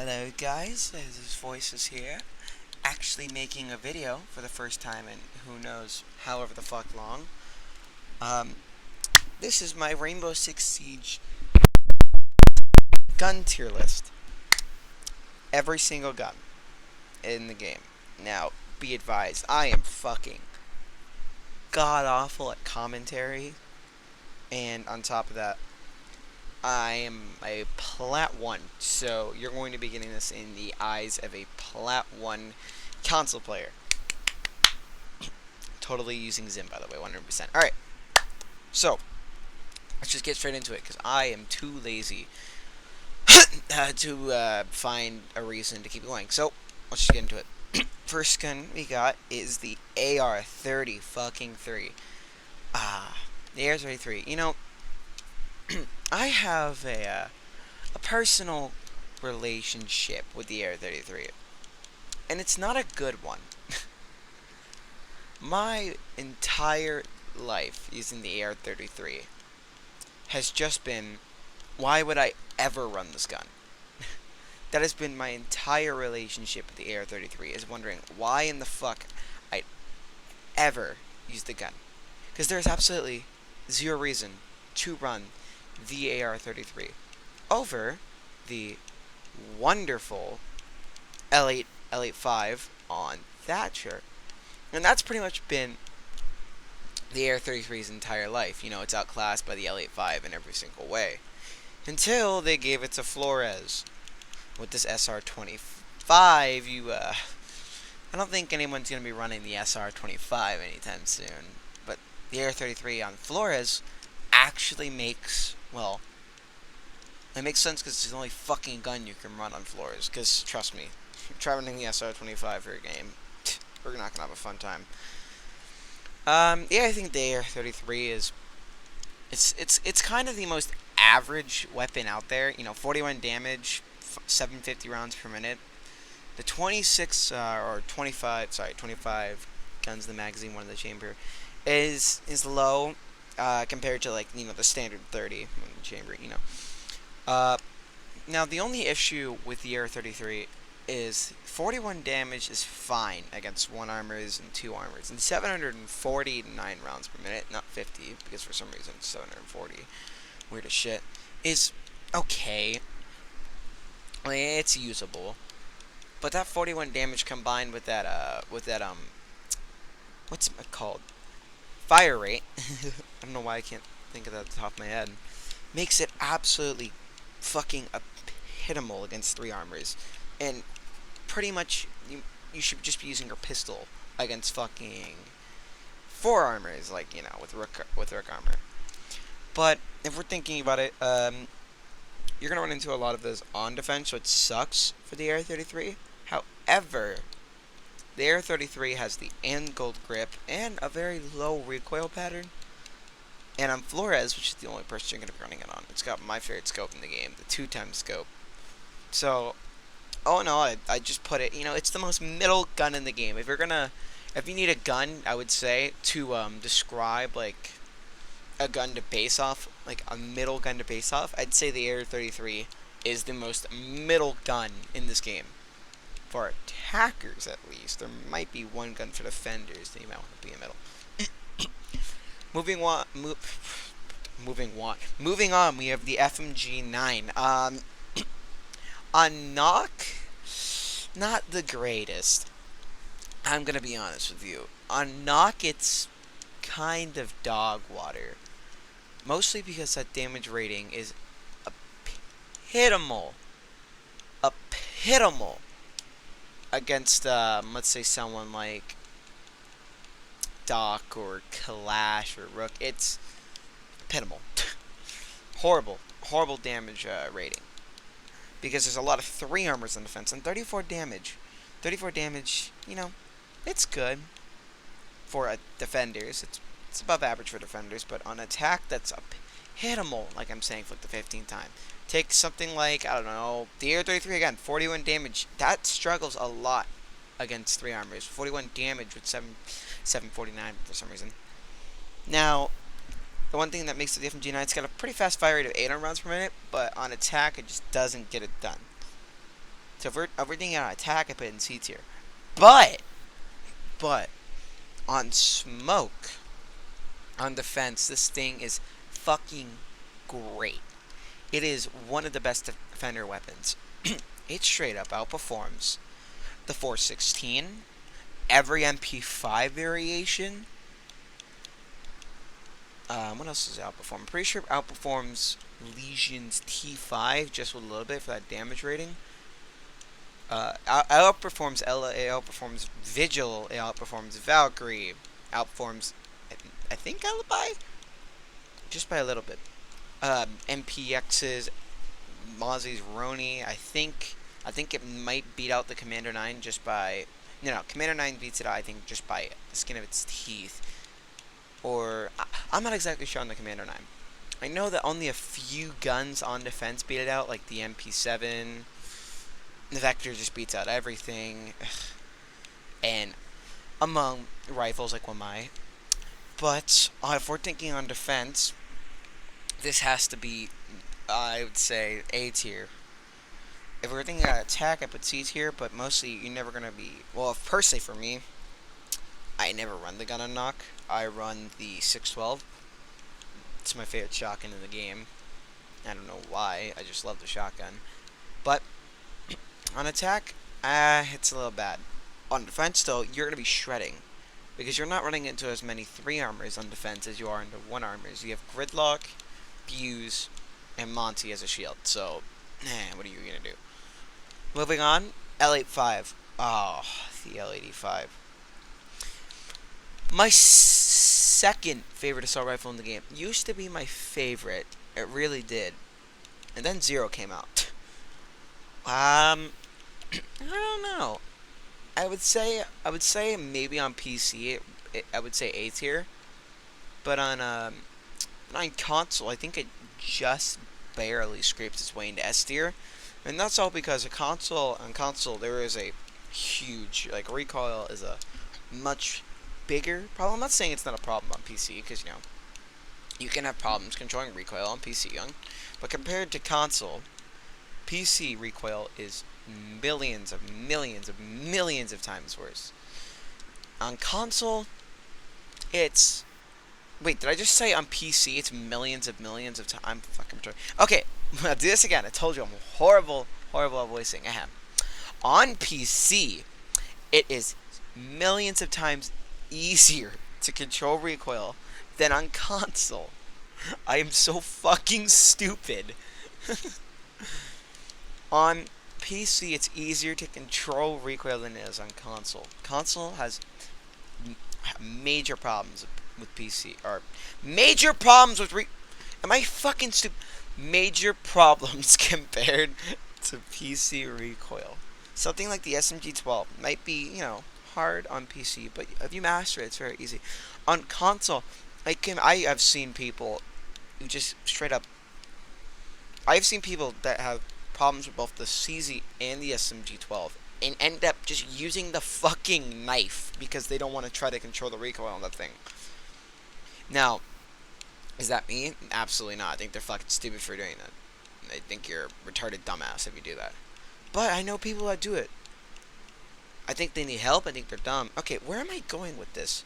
Hello guys, this Voice is here, actually making a video for the first time in who knows however the fuck long. Um, this is my Rainbow Six Siege gun tier list. Every single gun in the game. Now, be advised, I am fucking god awful at commentary, and on top of that, I am a Plat 1, so you're going to be getting this in the eyes of a Plat 1 console player. Totally using Zim, by the way, 100%. Alright, so, let's just get straight into it, because I am too lazy to find a reason to keep going. So, let's just get into it. First gun we got is the AR-30 fucking 3. The AR-33. You know, I have a personal relationship with the AR-33, and it's not a good one. My entire life using the AR-33 has just been, why would I ever run this gun? That has been my entire relationship with the AR-33, is wondering why in the fuck I'd ever use the gun. Because there's absolutely zero reason to run the AR-33 over the wonderful L8, L8-5 on Thatcher. And that's pretty much been the AR-33's entire life. You know, it's outclassed by the L8-5 in every single way. Until they gave it to Flores. With this SR-25, I don't think anyone's going to be running the SR-25 anytime soon. But the AR-33 on Flores actually makes, well, it makes sense because it's the only fucking gun you can run on Flores. Because, trust me, try running the SR-25 for a game, we're not going to have a fun time. Yeah, I think the AR-33 is, it's kind of the most average weapon out there. You know, 41 damage, 750 rounds per minute. The 26 or 25 guns in the magazine, one in the chamber, is low compared to, like, you know, the standard 30 in the chamber. You know. Now the only issue with the AR-33 is 41 damage is fine against 1 armors and 2 armors, and 749 rounds per minute, not 50, because for some reason 740, weird as shit, is okay. I mean, it's usable, but that 41 damage combined with that what's it called? Fire rate. I don't know why I can't think of that at the top of my head. Makes it absolutely fucking epitomal against 3 armors, and pretty much you should just be using your pistol against fucking 4 armors, like, you know, with rook armor. But if we're thinking about it, you're going to run into a lot of those on defense, so it sucks for the AR-33. However, the AR-33 has the angled grip and a very low recoil pattern. And on Flores, which is the only person you're going to be running it on, it's got my favorite scope in the game, the 2x scope. So, oh no, I just put it, you know, it's the most middle gun in the game. If you need a gun, I would say, to describe, like, a gun to base off, like a middle gun to base off, I'd say the AR-33 is the most middle gun in this game. For attackers, at least. There might be one gun for defenders that you might want to be in the middle. Moving on, we have the FMG9. On knock, not the greatest. I'm gonna be honest with you. On knock, it's kind of dog water. Mostly because that damage rating is epitomal against, let's say, someone like Doc or Kalash or Rook. It's epitomal. Horrible damage rating. Because there's a lot of 3 armors on defense and 34 damage. 34 damage, you know, it's good for defenders. It's above average for defenders, but on attack, that's epitomal, like I'm saying for like the 15th time. Take something like, I don't know, the AR-33 again, 41 damage. That struggles a lot against 3 armors. 41 damage with 749 for some reason. Now, the one thing that makes the FMG9, it's got a pretty fast fire rate of 800 rounds per minute, but on attack, it just doesn't get it done. So if everything on attack, I put it in C tier. But on smoke, on defense, this thing is fucking great. It is one of the best defender weapons. It straight up outperforms the 416, every MP5 variation. What else does it outperform? I'm pretty sure it outperforms Legion's T5 just with a little bit for that damage rating. It outperforms Ela, it outperforms Vigil, it outperforms Valkyrie, outperforms, I think, Alibi? Just by a little bit. MPX's Mozzie's Roni, I think it might beat out the Commander 9 just by... No, Commander 9 beats it out, I think, just by the skin of its teeth. Or... I'm not exactly sure on the Commander 9. I know that only a few guns on defense beat it out, like the MP7. The Vector just beats out everything. And among rifles like Wamai. But if we're thinking on defense, this has to be, I would say, A tier. If we're thinking on attack, I put C tier, but mostly you're never going to be... Well, personally for me, I never run the gun on knock. I run the 612. It's my favorite shotgun in the game. I don't know why, I just love the shotgun. But on attack, it's a little bad. On defense, though, you're going to be shredding. Because you're not running into as many 3 armors on defense as you are into 1 armors. You have Gridlock, Fuse, and Monty as a shield. So, what are you going to do? Moving on, L85. Oh, the L85. My second favorite assault rifle in the game. Used to be my favorite. It really did. And then Zero came out. I don't know. I would say maybe on PC I would say A tier, but on console I think it just barely scrapes its way into S tier, and that's all because on console there is a huge recoil is a much bigger problem. I'm not saying it's not a problem on PC because you can have problems controlling recoil on PC, but compared to console, PC recoil is millions of times worse. On console, it's... Wait, did I just say on PC it's millions of times? I'm fucking retarded. Okay, I'll do this again. I told you I'm horrible at voicing. On PC, it is millions of times easier to control recoil than on console. I am so fucking stupid. On PC, it's easier to control recoil than it is on console. Console has major problems with PC, or major problems with Am I fucking stupid? Major problems compared to PC recoil. Something like the SMG-12 might be, hard on PC, but if you master it, it's very easy. On console, I have seen people who just straight up... I've seen people that have problems with both the CZ and the SMG-12 and end up just using the fucking knife because they don't want to try to control the recoil on that thing. Now, is that me? Absolutely not. I think they're fucking stupid for doing that. I think you're a retarded dumbass if you do that. But I know people that do it. I think they need help. I think they're dumb. Okay, where am I going with this?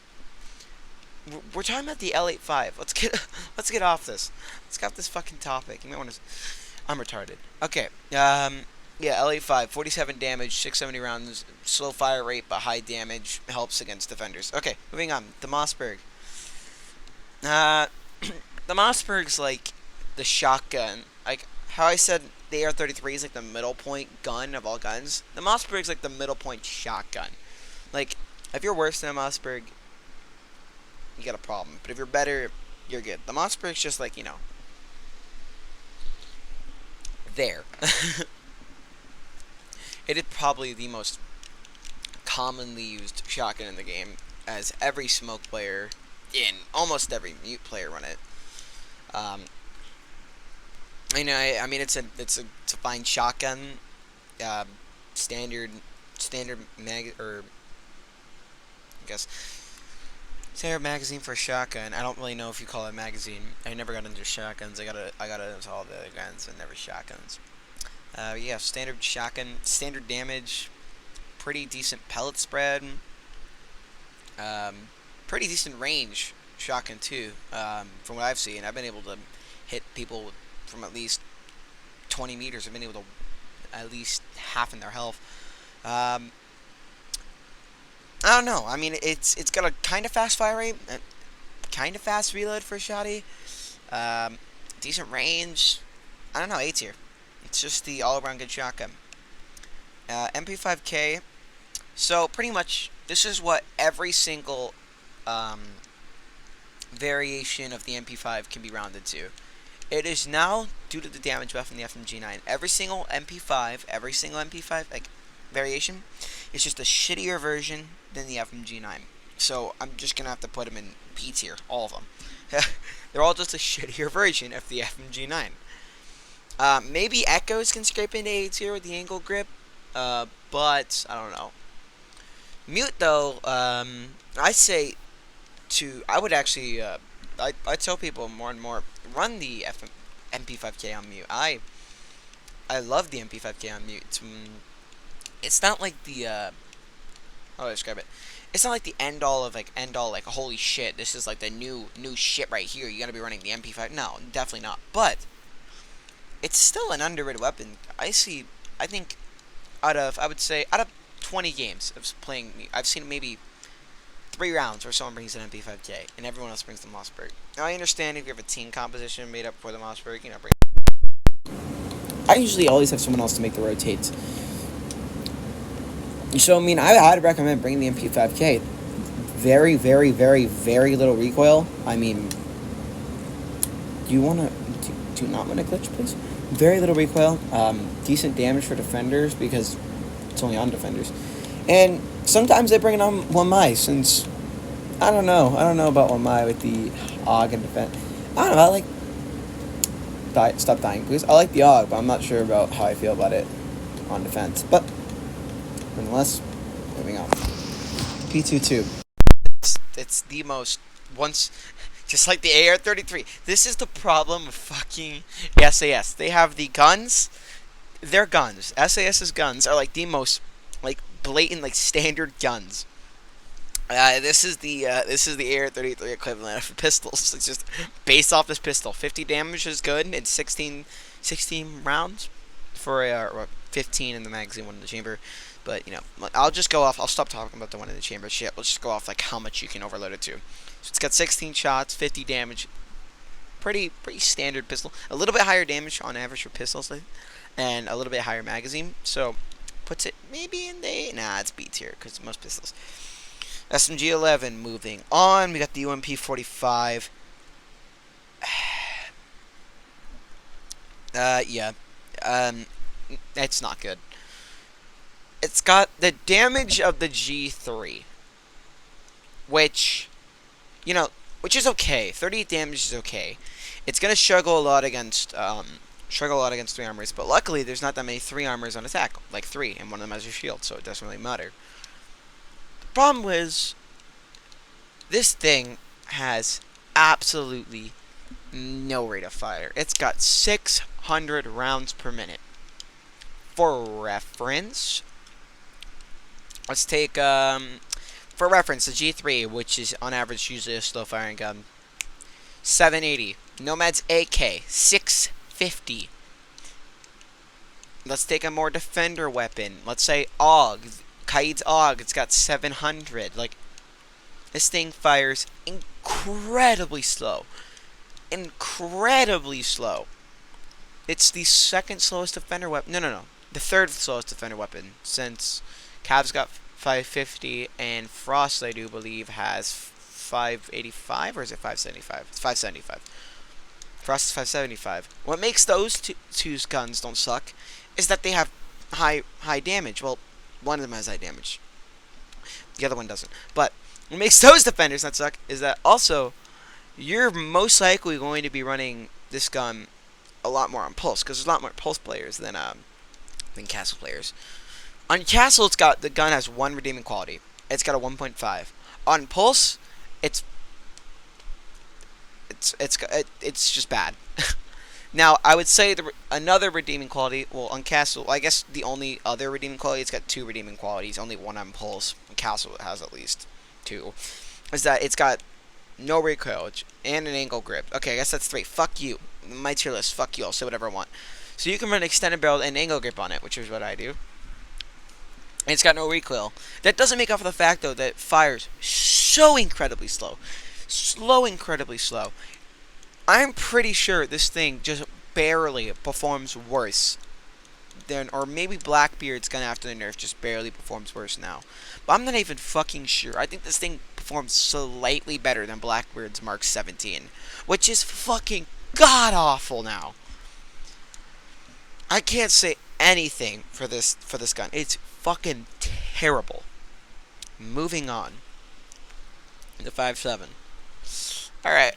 We're talking about the L85. Let's get off this. Let's get off this fucking topic. You might want to... I'm retarded. Okay. Yeah, L85, 47 damage, 670 rounds, slow fire rate but high damage, helps against defenders. Okay, moving on. The Mossberg. The Mossberg's like the shotgun. Like how I said the AR-33 is like the middle point gun of all guns. The Mossberg's like the middle point shotgun. Like if you're worse than a Mossberg, you got a problem. But if you're better, you're good. The Mossberg's just like, there. It is probably the most commonly used shotgun in the game, as every smoke player and almost every mute player run it. I mean, it's a fine shotgun, standard mag, or I guess standard magazine for a shotgun. I don't really know if you call it a magazine. I never got into shotguns. I got into all the other guns and never shotguns. Yeah, standard shotgun, standard damage, pretty decent pellet spread, um, pretty decent range shotgun too. From what I've seen, I've been able to hit people from at least 20 meters. I've been able to at least half in their health. Um, I don't know. I mean, it's got a kind of fast fire rate, kind of fast reload for a shotty. Um, Decent range. I don't know. A tier. It's just the all-around good shotgun. MP5K. So pretty much, this is what every single um, variation of the MP5 can be rounded to. It is now, due to the damage buff in the FMG9, every single MP5 like variation, is just a shittier version than the FMG9. So I'm just gonna have to put them in P tier, all of them. They're all just a shittier version of the FMG9. Maybe Echoes can scrape into A tier with the angle grip, but I don't know. Mute though, I would actually, I tell people more and more, run the MP5K on mute. I love the MP5K on mute. It's not like the, how do I describe it? It's not like the end all, like, holy shit, this is like the new shit right here, you gotta be running the MP5. No, definitely not. But, it's still an underrated weapon. I think, I would say, out of 20 games of playing mute, I've seen maybe 3 rounds where someone brings an MP5K, and everyone else brings the Mossberg. Now, I understand if you have a team composition made up for the Mossberg, bring. I usually always have someone else to make the rotates. So, I mean, I'd recommend bringing the MP5K. Very, very, very, very little recoil. I mean, do you not want to glitch, please? Very little recoil. Decent damage for defenders because it's only on defenders. And sometimes they bring it on 1MI since, I don't know about 1MI with the AUG and defense. I don't know, stop dying, please. I like the AUG, but I'm not sure about how I feel about it on defense. But, nonetheless, moving on. P22. It's the most, just like the AR-33. This is the problem with fucking SAS. They have the guns, their guns. SAS's guns are like the most, like, blatant, like, standard guns. This is the AR-33 equivalent of pistols. It's just based off this pistol. 50 damage is good, and 16 rounds for 15 in the magazine, one in the chamber. But, I'll just go off. I'll stop talking about the one in the chamber shit. Let's just go off, like, how much you can overload it to. So it's got 16 shots, 50 damage. Pretty standard pistol. A little bit higher damage on average for pistols, and a little bit higher magazine. So, puts it maybe in the... Nah, it's B tier, because most pistols. SMG-11, moving on. We got the UMP-45. Yeah. It's not good. It's got the damage of the G3, which is okay. 38 damage is okay. It's gonna struggle a lot against 3 armors, but luckily there's not that many 3 armors on attack, like 3, and one of them has a shield, so it doesn't really matter. The problem is, this thing has absolutely no rate of fire. It's got 600 rounds per minute. For reference, let's take, for reference, the G3, which is on average usually a slow firing gun, 780. Nomad's AK, 650. Let's take a more defender weapon. Let's say AUG. Kaid's AUG, it's got 700. Like, this thing fires incredibly slow. Incredibly slow. It's the second slowest defender weapon. No. The third slowest defender weapon, since Cav's got 550 and Frost, I do believe, has 585, or is it 575? It's 575. Frost is 575. What makes those two guns don't suck is that they have high damage. Well, one of them has high damage. The other one doesn't. But what makes those defenders not suck is that also you're most likely going to be running this gun a lot more on pulse, because there's a lot more pulse players than castle players. On castle, the gun has one redeeming quality. It's got a 1.5. On pulse, it's just bad. Now, I would say another redeeming quality, well, on Castle, I guess the only other redeeming quality, it's got two redeeming qualities, only one on Pulse. Castle has at least two. Is that it's got no recoil and an angle grip. Okay, I guess that's three. Fuck you. My tier list. Fuck you. I'll say whatever I want. So you can run extended barrel and angle grip on it, which is what I do. And it's got no recoil. That doesn't make up for the fact, though, that it fires so incredibly slow. Incredibly slow. I'm pretty sure this thing just barely performs worse than, or maybe Blackbeard's gun after the nerf just barely performs worse now. But I'm not even fucking sure. I think this thing performs slightly better than Blackbeard's Mark 17, which is fucking god awful now. I can't say anything for this gun. It's fucking terrible. Moving on. The 5.7. Alright.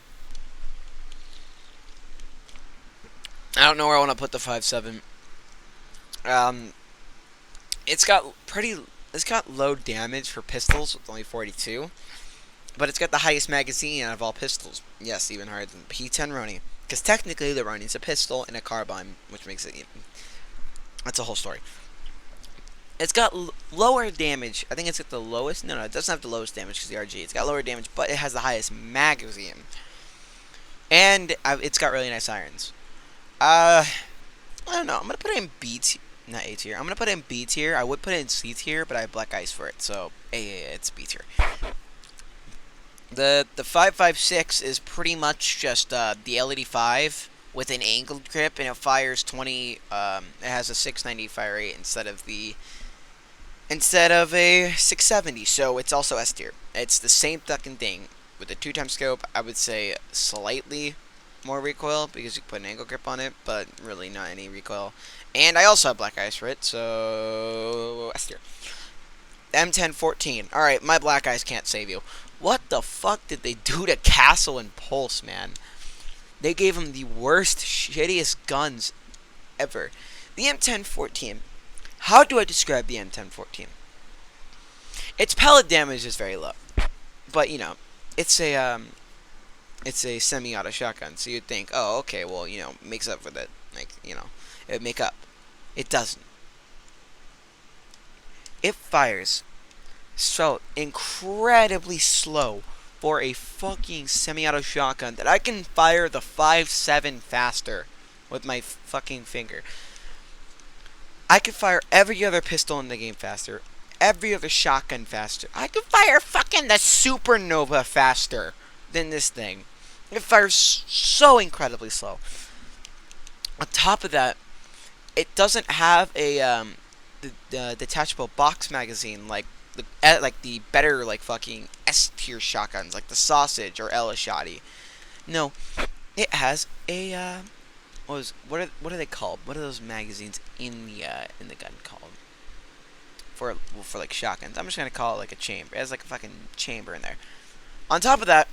I don't know where I want to put the 5.7. It's got low damage for pistols with only 42, but it's got the highest magazine out of all pistols. Yes, even higher than the P10 Roni, because technically the Roni's a pistol and a carbine, which makes it. That's a whole story. It's got lower damage. I think it's got the lowest. No, it doesn't have the lowest damage because the RG. It's got lower damage, but it has the highest magazine, and it's got really nice irons. I don't know. I'm gonna put it in B tier, not A tier. I'm gonna put it in B tier. I would put it in C tier, but I have black ice for it, so it's B tier. The 5.56 is pretty much just the LED5 with an angled grip, and it fires 20. It has a 690 fire rate instead of a 670. So it's also S tier. It's the same fucking thing with the 2x scope. I would say slightly more recoil because you can put an angle grip on it, but really not any recoil. And I also have black ice for it, so S tier. M1014. Alright, my black ice can't save you. What the fuck did they do to Castle and Pulse, man? They gave him the worst, shittiest guns ever. The M1014. How do I describe the M1014? Its pellet damage is very low, but you know, it's a semi-auto shotgun, so you'd think, oh, okay, well, you know, makes up for that, like, you know, it would make up. It doesn't. It fires so incredibly slow for a fucking semi-auto shotgun that I can fire the 5.7 faster with my fucking finger. I could fire every other pistol in the game faster, every other shotgun faster. I could fire fucking the Supernova faster than this thing. It fires so incredibly slow. On top of that, it doesn't have a the detachable box magazine like the better like fucking S tier shotguns like the Sausage or Ella Shoddy. No, it has a what are they called? What are those magazines in the gun called? For like shotguns, I'm just gonna call it like a chamber. It has like a fucking chamber in there. On top of that,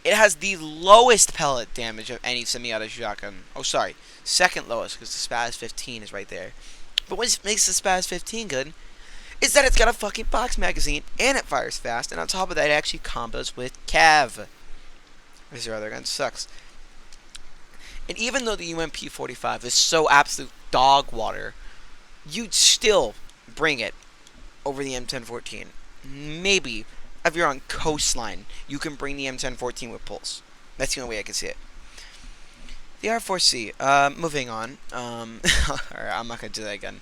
it has the lowest pellet damage of any semi-auto shotgun. Oh, sorry, second lowest because the Spaz 15 is right there. But what makes the Spaz 15 good is that it's got a fucking box magazine and it fires fast, and on top of that, it actually combos with Cav. Because your other gun sucks. And even though the UMP-45 is so absolute dog water, you'd still bring it over the M1014. Maybe if you're on coastline, you can bring the M1014 with Pulse. That's the only way I can see it. The R4C. Moving on. Alright, I'm not gonna do that again.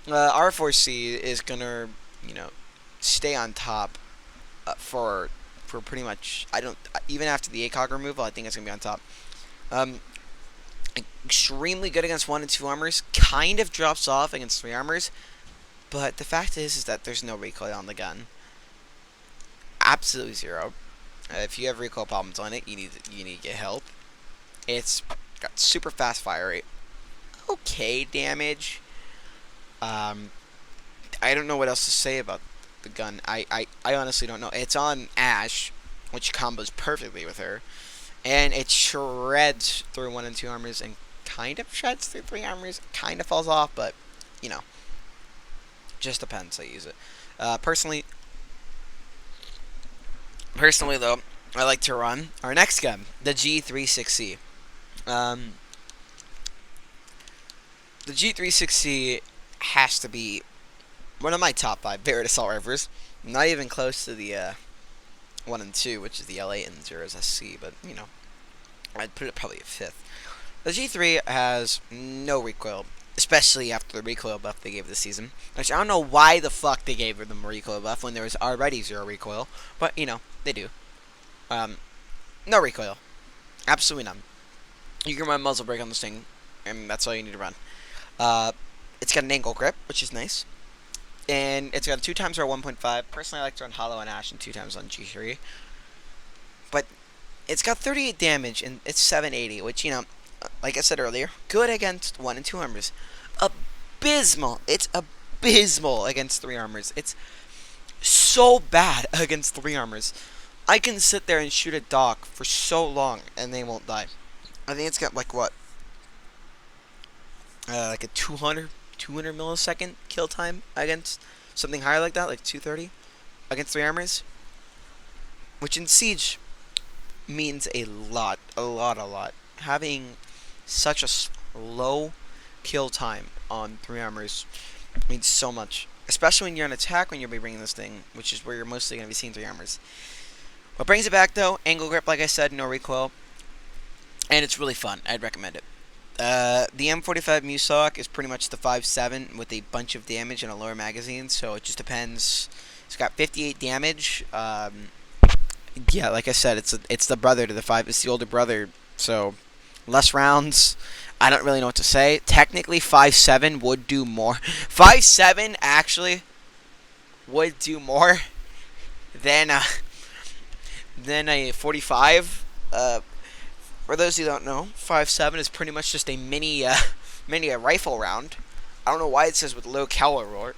R4C is gonna, you know, stay on top for pretty much. I don't even after the ACOG removal. I think it's gonna be on top. Extremely good against 1 and 2 armors. Kind of drops off against 3 armors. But the fact is that there's no recoil on the gun. Absolutely zero. If you have recoil problems on it, you need to get help. It's got super fast fire rate. Okay damage. I don't know what else to say about the gun. I honestly don't know. It's on Ash, which combos perfectly with her. And it shreds through 1 and 2 armors and kind of shreds through 3 armors. Kind of falls off, but, you know. Just depends how you use it. Personally, though, I like to run our next gun, the G36C. The G360 has to be one of my top 5 favorite assault rifles. Not even close to the 1 and 2, which is the L8 and Zeros SC, but you know, I'd put it probably at 5th. The G3 has no recoil, especially after the recoil buff they gave this season. Which I don't know why the fuck they gave them a recoil buff when there was already 0 recoil, but you know, they do. No recoil. Absolutely none. You can run muzzle brake on this thing, and that's all you need to run. It's got an angle grip, which is nice. And it's got a 2 times or 1.5. Personally, I like to run Hollow and Ash and 2 times on G3. But it's got 38 damage and it's 780, which, you know, like I said earlier, good against 1 and 2 armors. Abysmal. It's abysmal against 3 armors. It's so bad against 3 armors. I can sit there and shoot a dock for so long and they won't die. I think it's got like what? Like a 200 millisecond kill time against something higher like that, like 230 against 3 armors. Which in Siege means a lot. Having such a low kill time on 3 armors means so much. Especially when you're on attack when you'll be bringing this thing, which is where you're mostly going to be seeing 3 armors. What brings it back though, angle grip, like I said, no recoil. And it's really fun. I'd recommend it. The M45 Musoc is pretty much the 5.7 with a bunch of damage and a lower magazine, so it just depends. It's got 58 damage. Yeah, like I said, it's the brother to the 5. It's the older brother, so less rounds. I don't really know what to say. Technically, 5.7 would do more. 5.7 actually would do more than a 45. For those who don't know, 5.7 is pretty much just a mini rifle round. I don't know why it says with low caliber.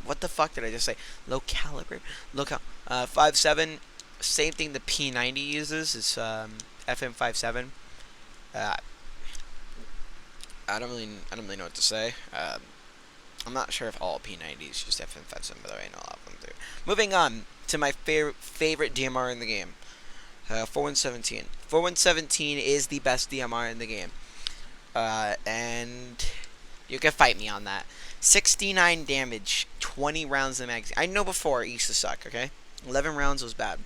What the fuck did I just say? Low caliber? 5.7, same thing the P90 uses. It's FM57. I don't really know what to say. I'm not sure if all P90s use FM57, but I know a lot of them do. Moving on to my favorite DMR in the game. 4117. 4117 is the best DMR in the game. And you can fight me on that. 69 damage, 20 rounds in the magazine. I know before it used to suck, okay? 11 rounds was bad.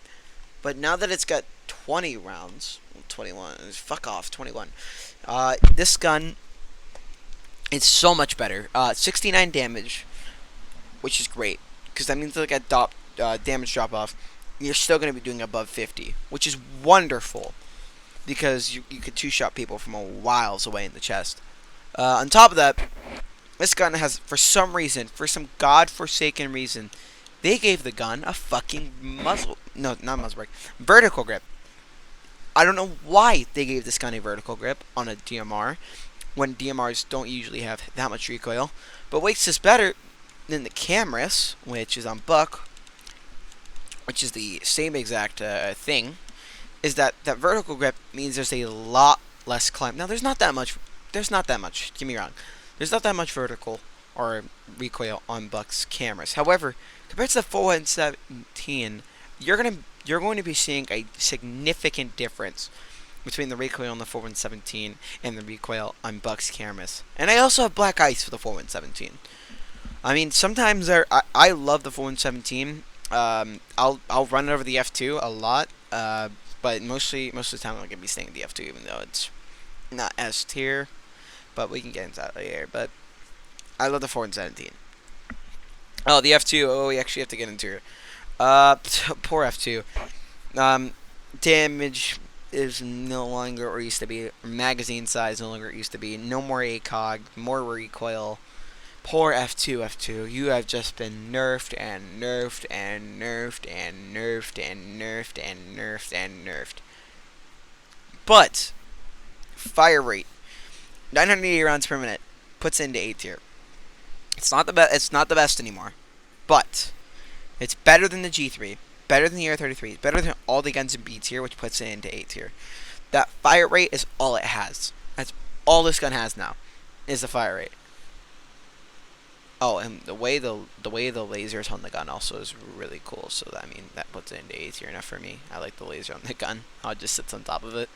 But now that it's got 20 rounds, 21, fuck off, 21. This gun, it's so much better. 69 damage, which is great. Because that means like a damage drop off. You're still going to be doing above 50, which is wonderful because you could 2-shot people from a miles away in the chest. On top of that, this gun has, for some reason, for some godforsaken reason, they gave the gun a fucking vertical grip. I don't know why they gave this gun a vertical grip on a DMR when DMRs don't usually have that much recoil. But what makes this better than the Camrys, which is on Buck, which is the same exact thing, is that vertical grip means there's a lot less climb. Now, there's not that much, get me wrong, there's not that much vertical or recoil on Buck's Camrys. However, compared to the 4117, you're going to be seeing a significant difference between the recoil on the 4117 and the recoil on Buck's Camrys. And I also have black ice for the 4117. I mean, sometimes I love the 4117. I'll run it over the F2 a lot, but most of the time I'm gonna be staying at the F2, even though it's not S tier. But we can get into that later. But I love the 4117. Oh, the F2. Oh, we actually have to get into it. Poor F2. Damage is no longer what it used to be. Magazine size no longer what it used to be. No more ACOG. More recoil. Poor F2. You have just been nerfed and nerfed and nerfed and nerfed and nerfed and nerfed and nerfed. But fire rate, 980 rounds per minute, puts it into A tier. It's not the best. It's not the best anymore, but it's better than the G3, better than the AR-33, better than all the guns in B tier, which puts it into A tier. That fire rate is all it has. That's all this gun has now, is the fire rate. Oh, and the way the lasers on the gun also is really cool. So that, I mean, that puts it into A tier enough for me. I like the laser on the gun. How it just sits on top of it.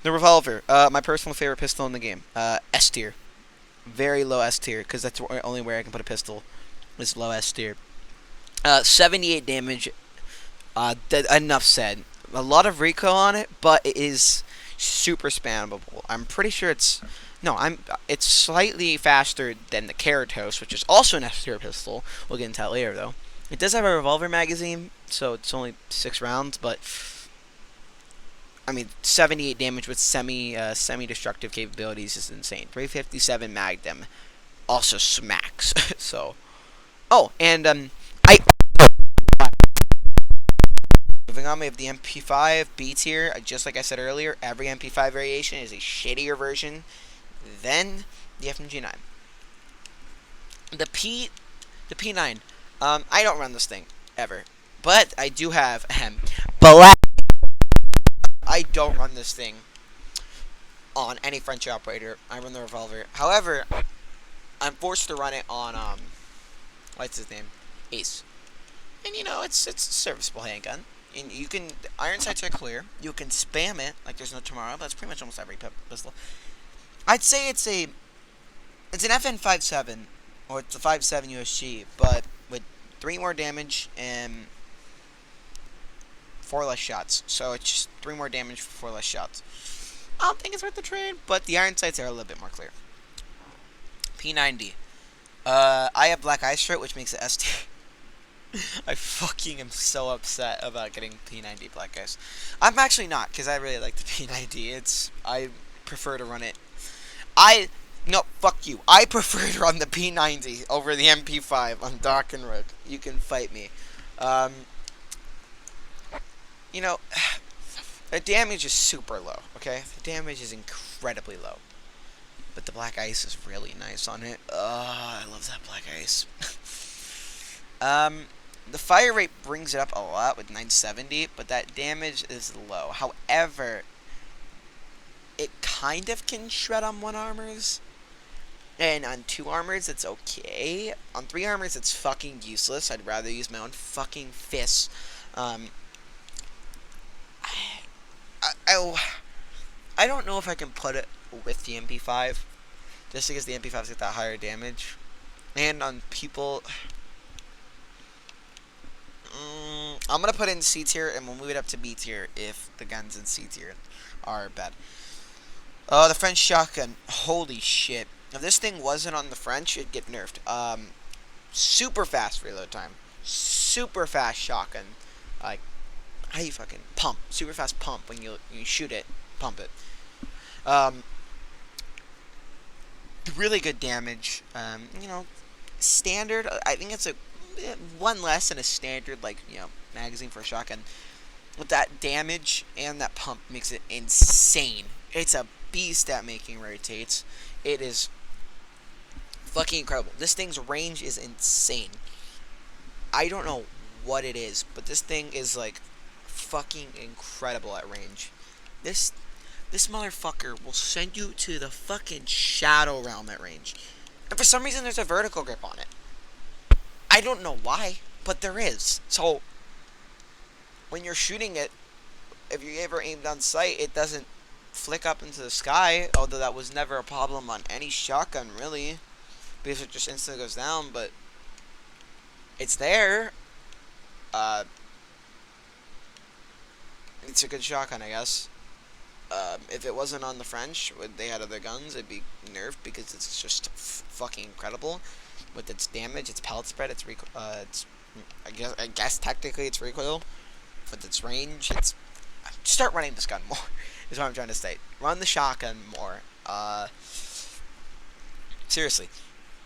The revolver, my personal favorite pistol in the game. S tier, very low S tier, because that's the only where I can put a pistol. Is low S tier. 78 damage. Enough said. A lot of recoil on it, but it is super spammable. I'm pretty sure it's no. It's slightly faster than the Karatos, which is also an S tier pistol. We'll get into that later, though. It does have a revolver magazine, so it's only 6 rounds, but I mean, 78 damage with semi-destructive capabilities is insane. 357 Magnum also smacks. So, oh, and I moving on, we have the MP5 B tier. Just like I said earlier, every MP5 variation is a shittier version than the FMG9. The P9. I don't run this thing ever, but I do have black. I don't run this thing on any French operator. I run the revolver. However, I'm forced to run it on what's his name, Ace. And you know, it's a serviceable handgun. And you can, the iron sights are clear. You can spam it like there's no tomorrow. But that's pretty much almost every pistol. I'd say it's an FN57 or it's a 5.7 USG, but with 3 more damage and 4 less shots. So it's just 3 more damage for 4 less shots. I don't think it's worth the trade, but the iron sights are a little bit more clear. P90. I have black ice for it, which makes it S tier. I fucking am so upset about getting P90 black ice. I'm actually not, because I really like the P90. I prefer to run it. No, fuck you. I prefer to run the P90 over the MP5 on Dock and Rook. You can fight me. You know, the damage is super low, okay? The damage is incredibly low. But the black ice is really nice on it. Oh, I love that black ice. The fire rate brings it up a lot with 970, but that damage is low. However, it kind of can shred on 1 armors. And on 2 armors, it's okay. On 3 armors, it's fucking useless. I'd rather use my own fucking fists. I don't know if I can put it with the MP5, just because the MP5's got that higher damage. And on people, I'm gonna put it in C tier, and we'll move it up to B tier if the guns in C tier are bad. The French shotgun, holy shit! If this thing wasn't on the French, it'd get nerfed. Super fast reload time, super fast shotgun, like how you fucking pump, super fast pump when you shoot it, pump it. Really good damage. You know, standard. I think it's a 1 less than a standard, like, you know, magazine for a shotgun. With that damage and that pump makes it insane. It's a beast at making rotates. It is fucking incredible. This thing's range is insane. I don't know what it is, but this thing is like fucking incredible at range. This motherfucker will send you to the fucking Shadow Realm at range. And for some reason there's a vertical grip on it. I don't know why, but there is. So when you're shooting it, if you ever aimed on sight, it doesn't flick up into the sky, although that was never a problem on any shotgun, really, because it just instantly goes down, but it's there. It's a good shotgun, I guess. If it wasn't on the French, they had other guns, it'd be nerfed because it's just fucking incredible with its damage, its pellet spread, its I guess technically it's recoil, with its range. It's start running this gun more. Is what I'm trying to say. Run the shotgun more. Seriously,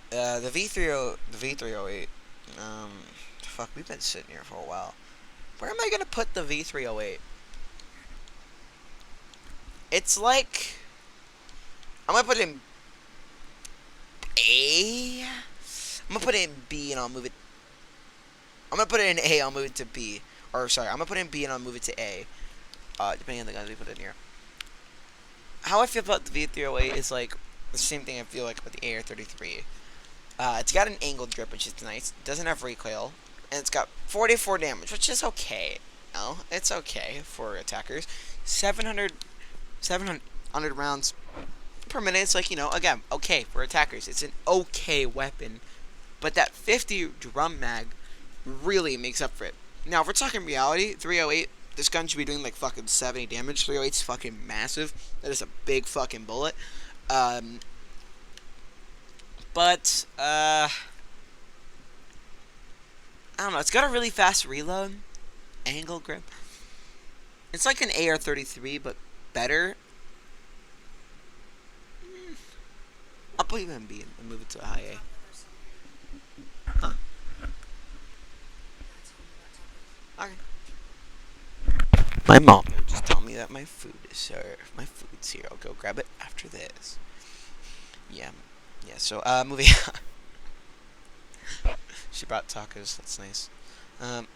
the V308. Fuck, we've been sitting here for a while. Where am I gonna put the V308? It's like I'm gonna put it in A. I'm gonna put it in B and I'll move it. I'm gonna put it in A. I'll move it to B. Or sorry, I'm gonna put it in B and I'll move it to A. Depending on the guns we put in here. How I feel about the V308 is like the same thing I feel like about the AR-33. It's got an angled grip, which is nice. It doesn't have recoil, and it's got 44 damage, which is okay. No, it's okay for attackers. 700 700 rounds per minute. It's like, again, okay for attackers. It's an okay weapon, but that 50 drum mag really makes up for it. Now, if we're talking reality, 308, this gun should be doing like fucking 70 damage. 308's fucking massive. That is a big fucking bullet. Um, but I don't know. It's got a really fast reload, angle grip. It's like an AR-33, but better. I'll put you in B and move it to a high A. Huh? Okay. My mom just told me that my food is served. My food's here. I'll go grab it after this. Yeah. Yeah, so, moving on. She brought tacos. That's nice.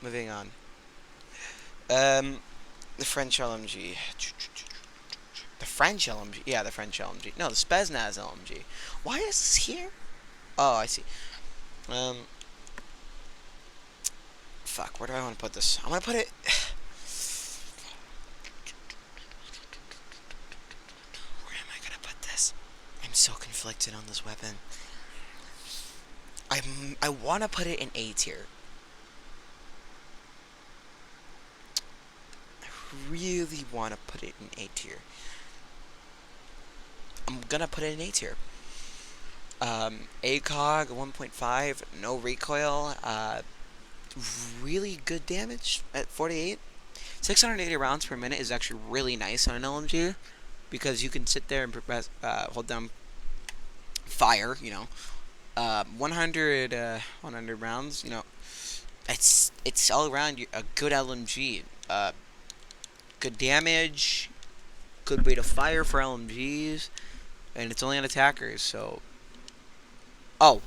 Moving on. The French LMG. The French LMG. Yeah, the French LMG. No, the Spetsnaz LMG. Why is this here? Oh, I see. Fuck, where do I want to put this? I'm gonna put it... Where am I gonna put this? I'm so conflicted on this weapon. I want to put it in A tier. I really want to put it in A tier. I'm gonna put it in A tier. ACOG 1.5, no recoil, really good damage at 48. 680 rounds per minute is actually really nice on an LMG because you can sit there and hold down fire, 100 rounds, it's all around a good LMG. Good damage, good rate of fire for LMGs, and it's only on attackers, so... Oh,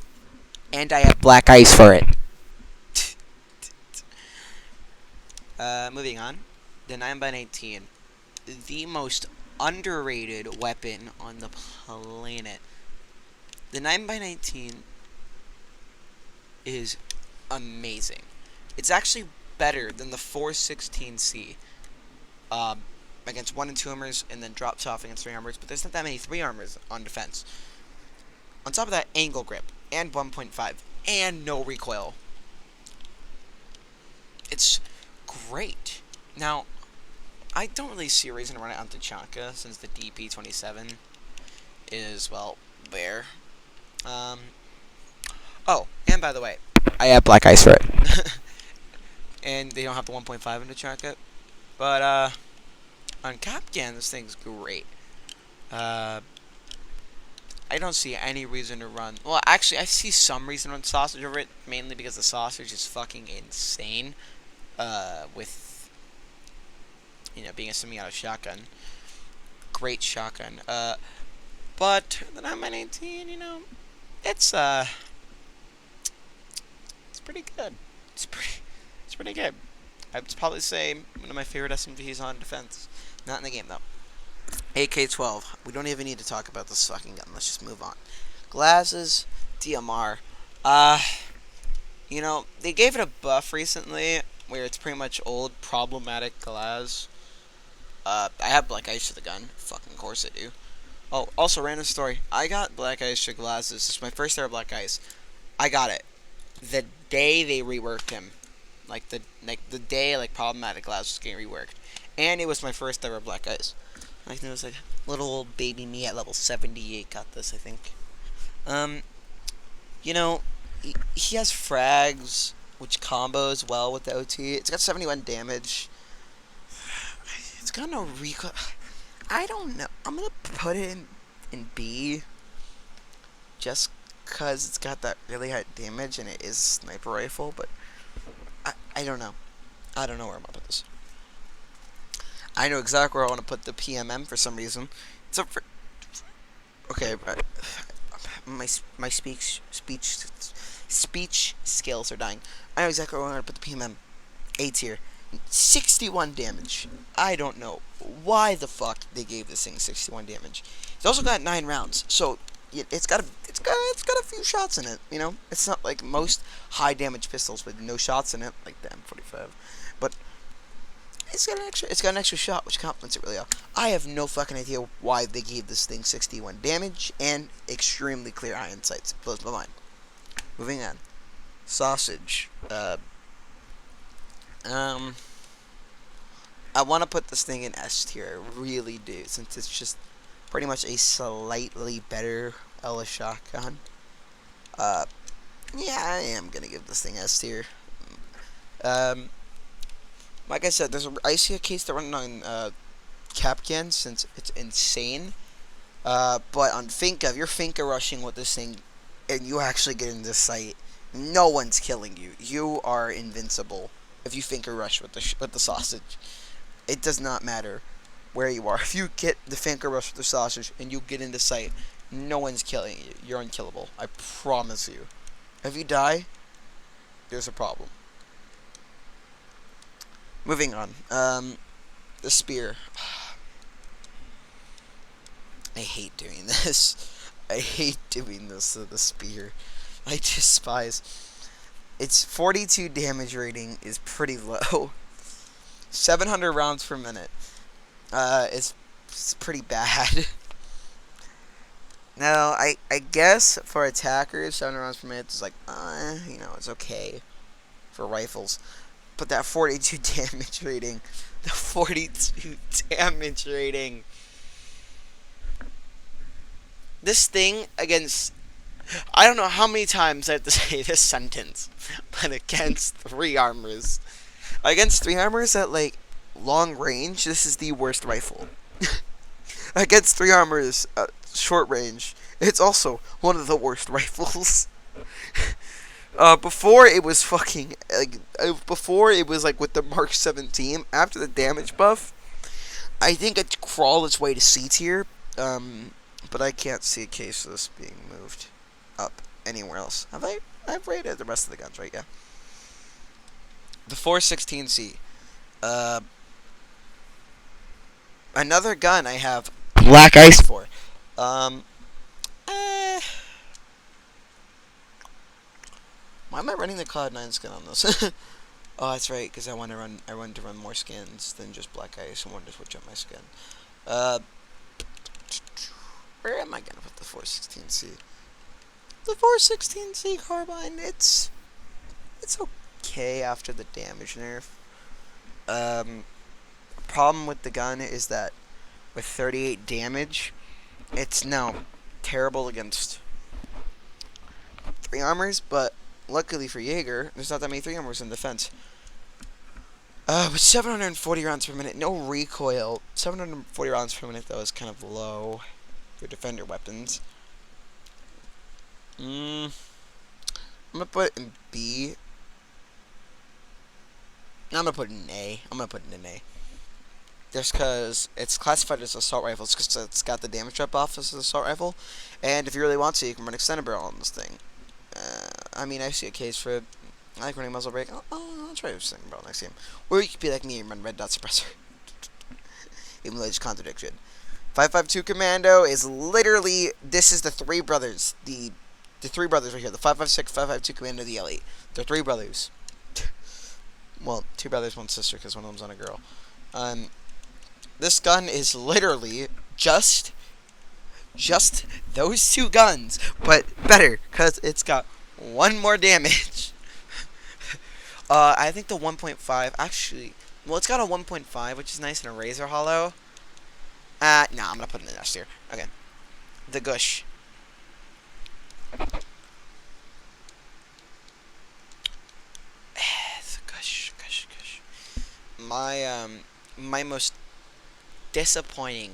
and I have black ice for it. Moving on. The 9x19. The most underrated weapon on the planet. The 9x19 is amazing. It's actually better than the 416C. Against 1 and 2 armors, and then drops off against 3 armors, but there's not that many 3 armors on defense. On top of that, angle grip, and 1.5, and no recoil. It's great. Now, I don't really see a reason to run it on Tachanka, since the DP27 is, well, bare. Oh, and by the way, I have black ice for it. And they don't have the 1.5 in Tachanka. But, on Kapkan, this thing's great. I don't see any reason to run... Well, actually, I see some reason to run Sausage over it, mainly because the Sausage is fucking insane. With, being a semi-auto shotgun. Great shotgun. But the 9x19, it's pretty good. It's pretty good. I'd probably say one of my favorite SMGs on defense. Not in the game, though. AK-12. We don't even need to talk about this fucking gun. Let's just move on. Glasses, DMR. They gave it a buff recently where it's pretty much old, problematic glass. I have black ice to the gun. Fucking course I do. Oh, also, random story. I got black ice to glasses. This is my first ever black ice. I got it the day they reworked him. The day, problematic glass was getting reworked. And it was my first ever black ice. I think it was little old baby me at level 78 got this, I think. He has frags, which combos well with the OT. It's got 71 damage. It's got no recoil. I don't know. I'm gonna put it in B. Just because it's got that really high damage and it is a sniper rifle, but I don't know. I don't know where I'm gonna put this. I know exactly where I want to put the PMM for some reason. It's up for... Okay, but... My speech skills are dying. I know exactly where I want to put the PMM. A tier. 61 damage. I don't know why the fuck they gave this thing 61 damage. It's also got 9 rounds, so it's got a few shots in it. It's not like most high damage pistols with no shots in it, like the M45. But it's got an extra shot, which complements it really well. I have no fucking idea why they gave this thing 61 damage and extremely clear iron sights. It blows my mind. Moving on. Sausage. I want to put this thing in S tier. I really do, since it's just pretty much a slightly better Ella shotgun. Yeah, I am gonna give this thing S tier. Like I said, I see a case they're running on Capcan since it's insane. But on Finka, if you're Finka rushing with this thing and you actually get into sight, no one's killing you. You are invincible if you Finka rush with the sausage. It does not matter where you are. If you get the Finka rush with the sausage and you get into sight, no one's killing you. You're unkillable. I promise you. If you die, there's a problem. Moving on. The spear. I hate doing this. I hate doing this with the spear. I despise. Its 42 damage rating is pretty low. 700 rounds per minute. It's pretty bad. Now, I guess for attackers, 700 rounds per minute is like, it's okay for rifles. But that 42 damage rating, the 42 damage rating. This thing against, I don't know how many times I have to say this sentence, but against 3 armors. Against 3 armors at, like, long range, this is the worst rifle. Against 3 armors at short range, it's also one of the worst rifles. Before it was fucking, before it was, like, with the Mark 17, after the damage buff, I think it crawled its way to C tier, but I can't see a case of this being moved up anywhere else. I've rated the rest of the guns, right? Yeah. The 416C. Another gun I have Black Ice for. Why am I running the Cloud9 skin on this? Oh, that's right, because I want to run more skins than just Black Ice. I wanted to switch up my skin. Where am I gonna put the 416C? The 416C carbine, it's okay after the damage nerf. Problem with the gun is that with 38 damage, it's now terrible against 3 armors, but luckily for Jaeger, there's not that many 3 armors in defense. With 740 rounds per minute, no recoil. 740 rounds per minute, though, is kind of low for defender weapons. I'm gonna put it in B. No, I'm gonna put it in A. Just because it's classified as assault rifles, because it's got the damage drop off as an assault rifle. And if you really want to, you can run extended barrel on this thing. I see a case for it. I like running muzzle brake. I'll try extended barrel next game. Or you could be like me and run red dot suppressor. Even though it's contradiction. 5.52 Commando is literally, this is the 3 brothers. The 3 brothers right here. The 5.56, 5.52 Commando, the L8. They're 3 brothers. Well, 2 brothers, 1 sister, because one of them's on a girl. This gun is literally just those 2 guns, but better, because it's got 1 more damage. I think the 1.5, actually, well, it's got a 1.5, which is nice, and a Razor Hollow. I'm gonna put it in the S tier. Okay. The Gush. The Gush. My most disappointing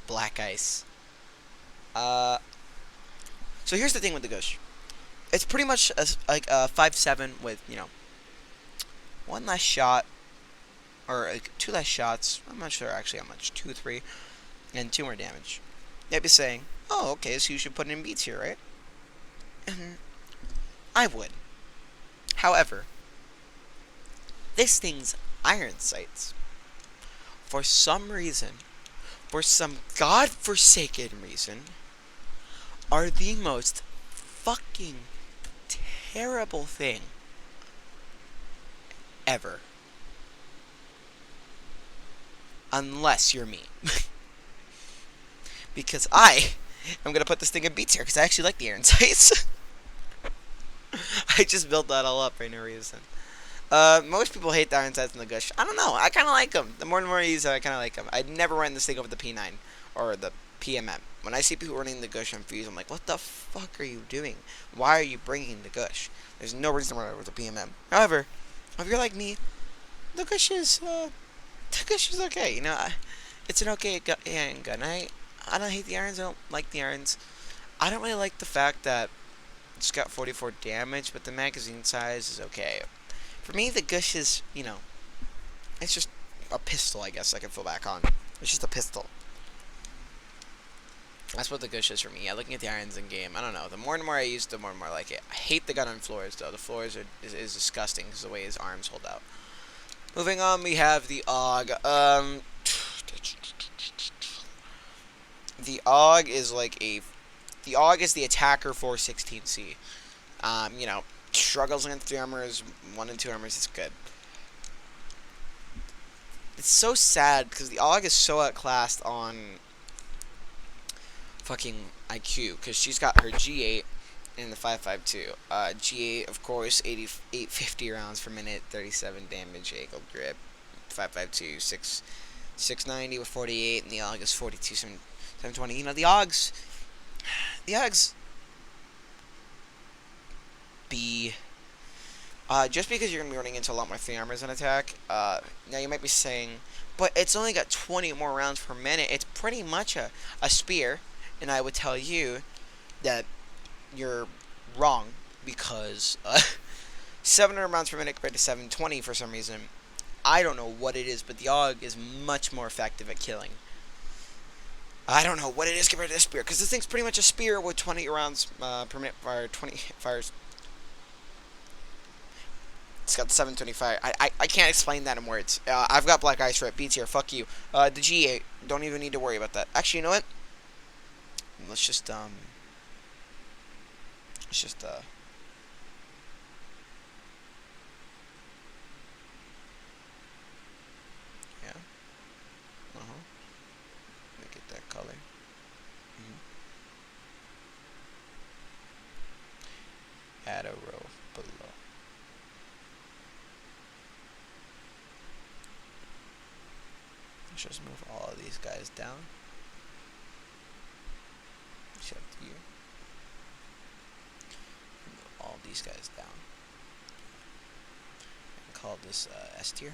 Black Ice. So here's the thing with the Gush. It's pretty much like a 5.7 with, 1 less shot, or 2 less shots. I'm not sure actually how much. 2, 3, and 2 more damage. You'd be saying, oh, okay, so you should put it in B tier, right? I would. However, this thing's iron sights, for some reason, for some godforsaken reason, are the most fucking terrible thing ever. unless you're me. Because I am going to put this thing in B tier because I actually like the iron sights. I just built that all up for no reason. Most people hate the iron sights and the gush. I don't know. I kind of like them. The more and more I use it, I kind of like them. I'd never run this thing over the P9 or the PMM. When I see people running the gush on Fuse, I'm like, what the fuck are you doing? Why are you bringing the gush? There's no reason to run it over the PMM. However, if you're like me, the gush is okay. You know, it's an okay gun. I don't hate the irons. I don't like the irons. I don't really like the fact that it's got 44 damage, but the magazine size is okay. For me, the gush is, you know, it's just a pistol, I guess I can fall back on. It's just a pistol. That's what the gush is for me. Yeah, looking at the irons in game, I don't know. The more and more I use it, the more and more I like it. I hate the gun on floors, though. The floors is disgusting because the way his arms hold out. Moving on, we have the AUG. The AUG is like a... The AUG is the Attacker 416C. You know, struggles against 3 armors, 1 and 2 armors, it's good. It's so sad because the AUG is so outclassed on fucking IQ because she's got her G8 in the 5.52. G8, of course, 850 rounds per minute, 37 damage, angle grip, 5.52, 690 with 48, and the AUG is 42, 720. You know, the AUG's B. Just because you're going to be running into a lot more 3 armors on attack, now you might be saying, but it's only got 20 more rounds per minute. It's pretty much a spear, and I would tell you that you're wrong because 700 rounds per minute compared to 720 for some reason. I don't know what it is, but the AUG is much more effective at killing. I don't know what it is compared to the spear, because this thing's pretty much a spear with 20 rounds per minute fire, 20 fires. It's got the 725. I can't explain that in words. I've got Black Ice for it. B tier. Fuck you. The G8. Don't even need to worry about that. Actually, you know what? Let's just yeah. Let me get that color. Add a row below. Let's just move all of these guys down. Except you. Move all these guys down. And call this S tier.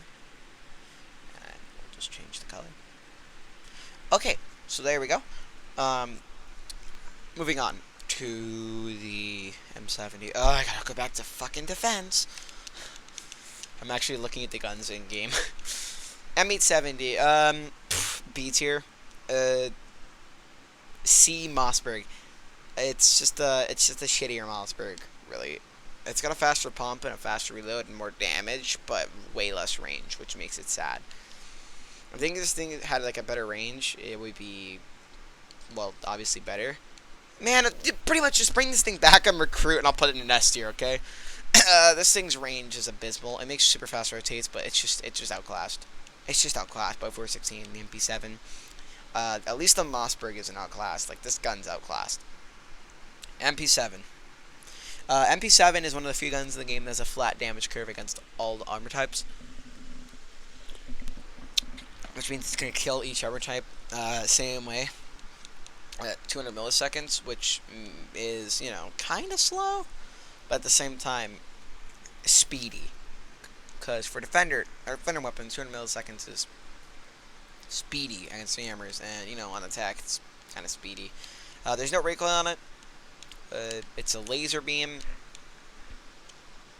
And we'll just change the color. Okay, so there we go. Moving on to the M70. Oh, I gotta go back to fucking defense. I'm actually looking at the guns in game. M870. B tier. C Mossberg. It's just a shittier Mossberg, really. It's got a faster pump and a faster reload and more damage, but way less range, which makes it sad. I think if this thing had like a better range, it would be, well, obviously better. Man, pretty much just bring this thing back on recruit and I'll put it in an S tier, okay? This thing's range is abysmal. It makes super fast rotates, but it's just outclassed. It's just outclassed by 416, the MP7. At least the Mossberg isn't outclassed. Like, this gun's outclassed. MP7. MP7 is one of the few guns in the game that has a flat damage curve against all the armor types. Which means it's going to kill each armor type same way. At 200 milliseconds, which is, you know, kind of slow, but at the same time, speedy. Because for defender weapons, 200 milliseconds is speedy against hammers, and, you know, on attack, it's kind of speedy. There's no recoil on it. It's a laser beam.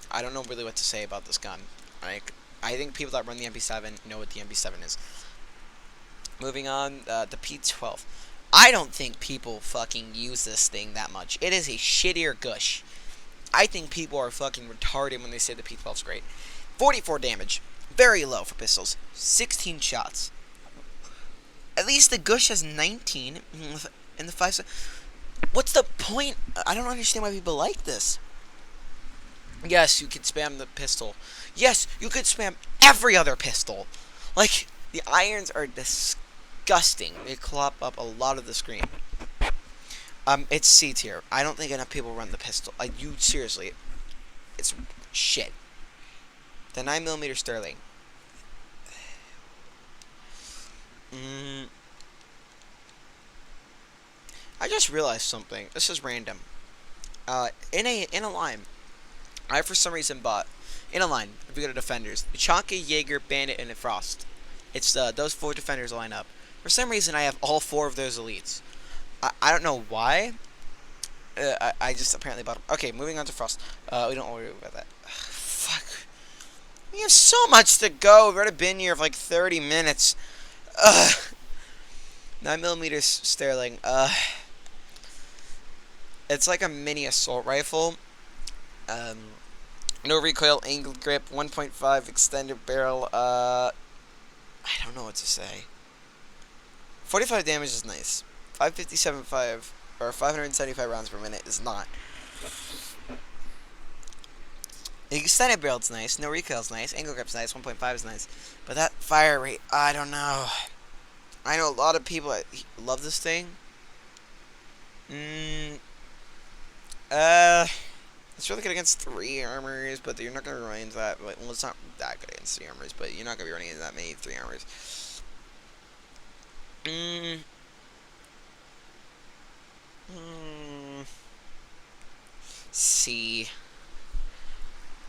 I don't know really what to say about this gun. Like, I think people that run the MP7 know what the MP7 is. Moving on, the P12. I don't think people fucking use this thing that much. It is a shittier gush. I think people are fucking retarded when they say the P12's great. 44 damage. Very low for pistols. 16 shots. At least the gush has 19 in the 5. What's the point? I don't understand why people like this. Yes, you could spam the pistol. Yes, you could spam every other pistol. Like, The irons are disgusting. They clop up a lot of the screen. It's C tier. I don't think enough people run the pistol. You seriously, it's shit. The 9mm Sterling. I just realized something. This is random. In a line, I for some reason bought in a line. If you go to defenders, Chonky, Jaeger, Bandit, and Frost. It's those 4 defenders line up. For some reason, I have all 4 of those elites. I don't know why. I just apparently bought them. Okay, moving on to Frost. We don't worry about that. Ugh, fuck. We have so much to go. We've already been here for like 30 minutes. Ugh. 9mm Sterling. It's like a mini assault rifle. No recoil, angled grip, 1.5 extended barrel. I don't know what to say. 45 damage is nice. 557.5 or 575 rounds per minute is not. The extended barrel's nice. No recoil's nice. Angle grip's nice. 1.5 is nice. But that fire rate, I don't know. I know a lot of people that love this thing. It's really good against 3 armors, but you're not going to run into that. Well, it's not that good against 3 armors, but you're not going to be running into that many 3 armors. C.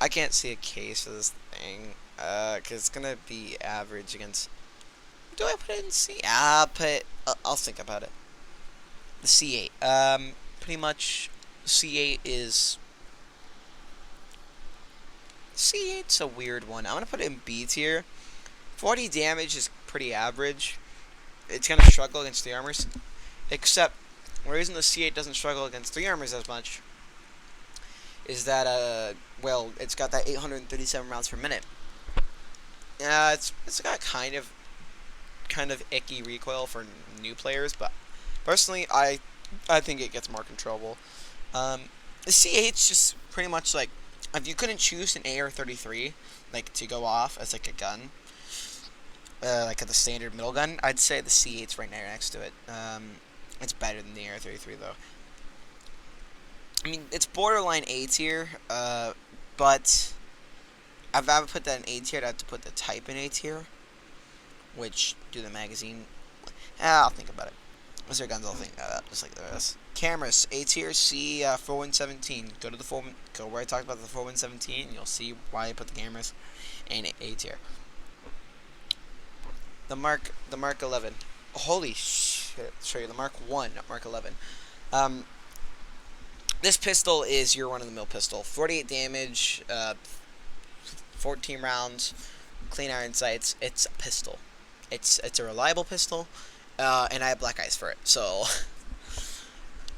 I can't see a case for this thing, because it's going to be average against... Do I put it in C? I'll think about it. The C8. Pretty much, C8 is... C8's a weird one. I'm going to put it in B tier. 40 damage is pretty average. It's going to struggle against 3 armors. Except, the reason the C8 doesn't struggle against 3 armors as much is that, well, it's got that 837 rounds per minute. It's got kind of icky recoil for new players, but personally, I think it gets more controllable. The C8's just pretty much like, if you couldn't choose an AR-33, like, to go off as, like, a gun, like the standard middle gun, I'd say the C8's right there next to it. It's better than the AR-33, though. I mean, it's borderline A tier, but if I would put that in A tier, I'd have to put the type in A tier, which, do the magazine, I'll think about it. What's their guns? I'll think just like the rest. Cameras, A tier, C 4117. Go to the go where I talked about the 4117, and you'll see why I put the cameras in A tier. The Mark 11. Holy shit! Show you the Mark 1, not Mark 11. This pistol is your run-of-the-mill pistol. 48 damage, 14 rounds, clean iron sights. It's a pistol. It's a reliable pistol, and I have black eyes for it. So,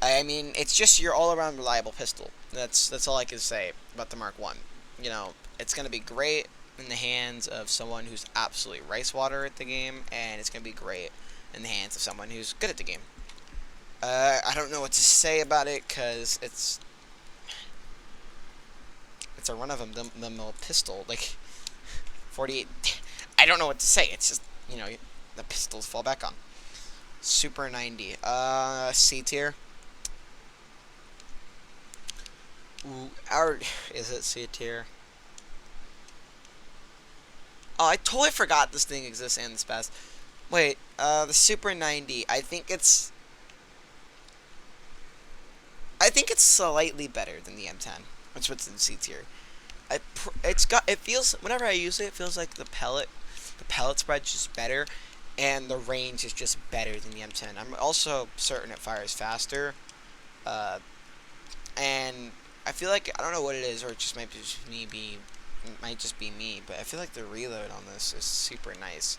I mean, it's just your all-around reliable pistol. That's all I can say about the Mark 1. You know, it's gonna be great in the hands of someone who's absolutely rice water at the game, and it's gonna be great in the hands of someone who's good at the game. I don't know what to say about it, because it's a run-of-the-mill pistol. Like, 48... I don't know what to say. It's just, you know, the pistols fall back on. Super 90. C tier. Ooh, is it C tier? Oh, I totally forgot this thing exists and this pass. Wait, the Super 90. I think it's slightly better than the M10, which puts it in C tier. It feels, whenever I use it, it feels like the pellet spread's just better, and the range is just better than the M10. I'm also certain it fires faster, and I feel like, I don't know what it is, or it just might just be me, but I feel like the reload on this is super nice.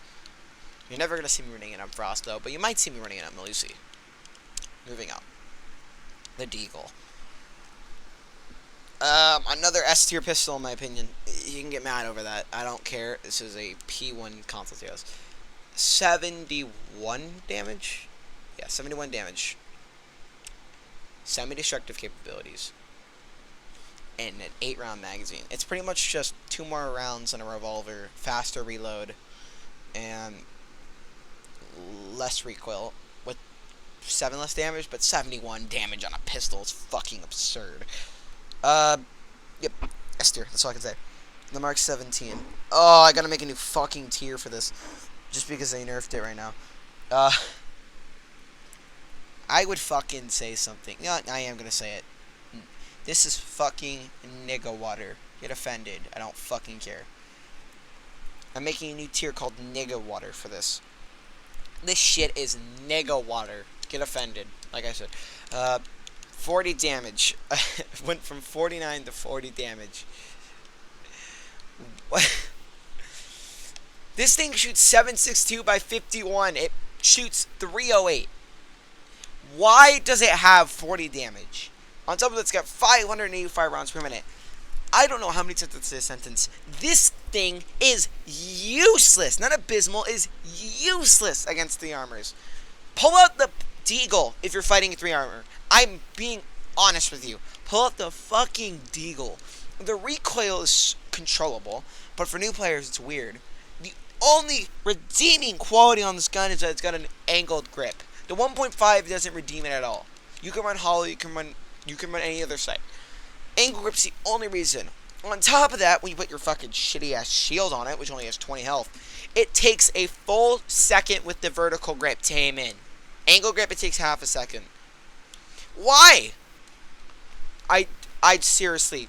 You're never gonna see me running it on Frost though, but you might see me running it on Melusi. Moving on. The Deagle. Another S tier pistol in my opinion. You can get mad over that. I don't care. This is a P1 console. 71 damage? Yeah, 71 damage. Semi-destructive capabilities. And an 8-round magazine. It's pretty much just 2 more rounds in a revolver, faster reload, and less recoil with 7 less damage, but 71 damage on a pistol is fucking absurd. Yep, S tier. That's all I can say. The Mark 17. Oh, I gotta make a new fucking tier for this, just because they nerfed it right now. I would fucking say something. No, I am gonna say it. This is fucking nigga water. Get offended. I don't fucking care. I'm making a new tier called nigga water for this. This shit is nigga water. Get offended. Like I said. 40 damage. Went from 49 to 40 damage. What? This thing shoots 762 by 51. It shoots 308. Why does it have 40 damage? On top of that, it's got 585 rounds per minute. I don't know how many times it's this sentence. This thing is useless. Not abysmal, is useless against 3 armors. Pull out the Deagle if you're fighting 3 armor. I'm being honest with you. Pull out the fucking Deagle. The recoil is controllable, but for new players, it's weird. The only redeeming quality on this gun is that it's got an angled grip. The 1.5 doesn't redeem it at all. You can run hollow, you can run any other sight. Angle grip's the only reason. On top of that, when you put your fucking shitty ass shield on it, which only has 20 health, it takes a full second with the vertical grip to aim in. Angle grip, it takes half a second. Why? I'd seriously,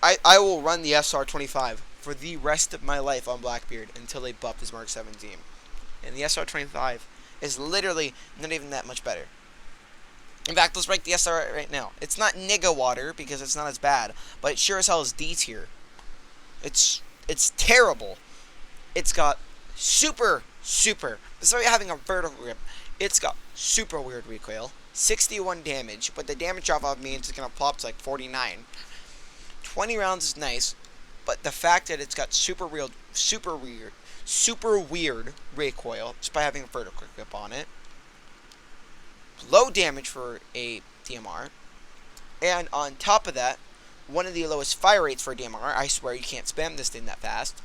I will run the SR25 for the rest of my life on Blackbeard until they buff this Mark 17. And the SR25 is literally not even that much better. In fact, let's rank the SR right now. It's not nigga water because it's not as bad, but it sure as hell is D tier. It's terrible. It's got super, besides having a vertical grip, it's got super weird recoil, 61 damage, but the damage drop off means it's gonna pop to like 49. 20 rounds is nice, but the fact that it's got super weird recoil just by having a vertical grip on it, low damage for a DMR, and on top of that, one of the lowest fire rates for a DMR. I swear you can't spam this thing that fast.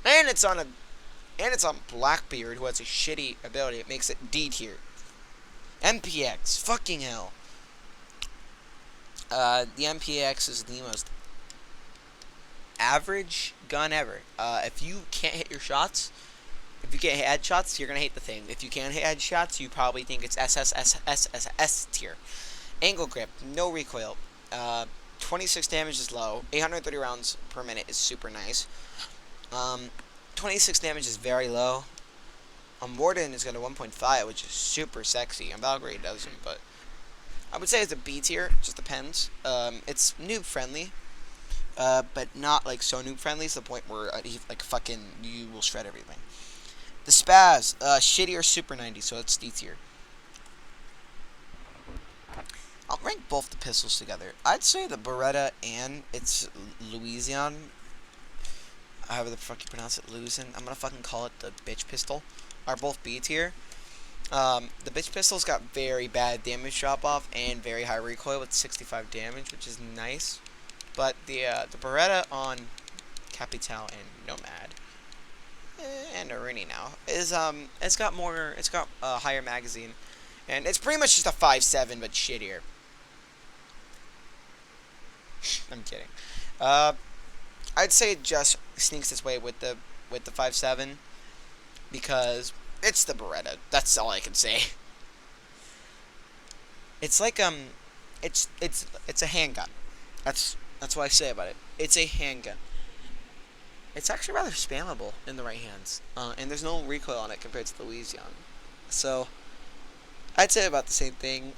And it's on Blackbeard, who has a shitty ability. It makes it D tier. MPX, fucking hell. The MPX is the most average gun ever. If you can't hit your shots, if you can't hit headshots, you're gonna hate the thing. If you can hit headshots, you probably think it's S tier. Angle grip, no recoil. 26 damage is low. 830 rounds per minute is super nice. 26 damage is very low. On Warden, it's got a 1.5, which is super sexy. On Valkyrie, it doesn't, but I would say it's a B tier. It just depends. It's noob friendly, but not like so noob friendly to the point where like fucking you will shred everything. The Spaz, shitty or super 90, so it's D tier. I'll rank both the pistols together. I'd say the Beretta and its Louisian, however the fuck you pronounce it, Louisian, I'm gonna fucking call it the bitch pistol, are both B tier. The bitch pistol's got very bad damage drop off and very high recoil with 65 damage, which is nice. But the Beretta on Capital and Nomad and Arini now is it's got a higher magazine, and it's pretty much just a 5.7 but shittier. I'm kidding. I'd say it just sneaks its way with the 5.7 because it's the Beretta. That's all I can say. It's like it's a handgun. That's what I say about it. It's a handgun. It's actually rather spammable in the right hands, and there's no recoil on it compared to the Louisian. So I'd say about the same thing.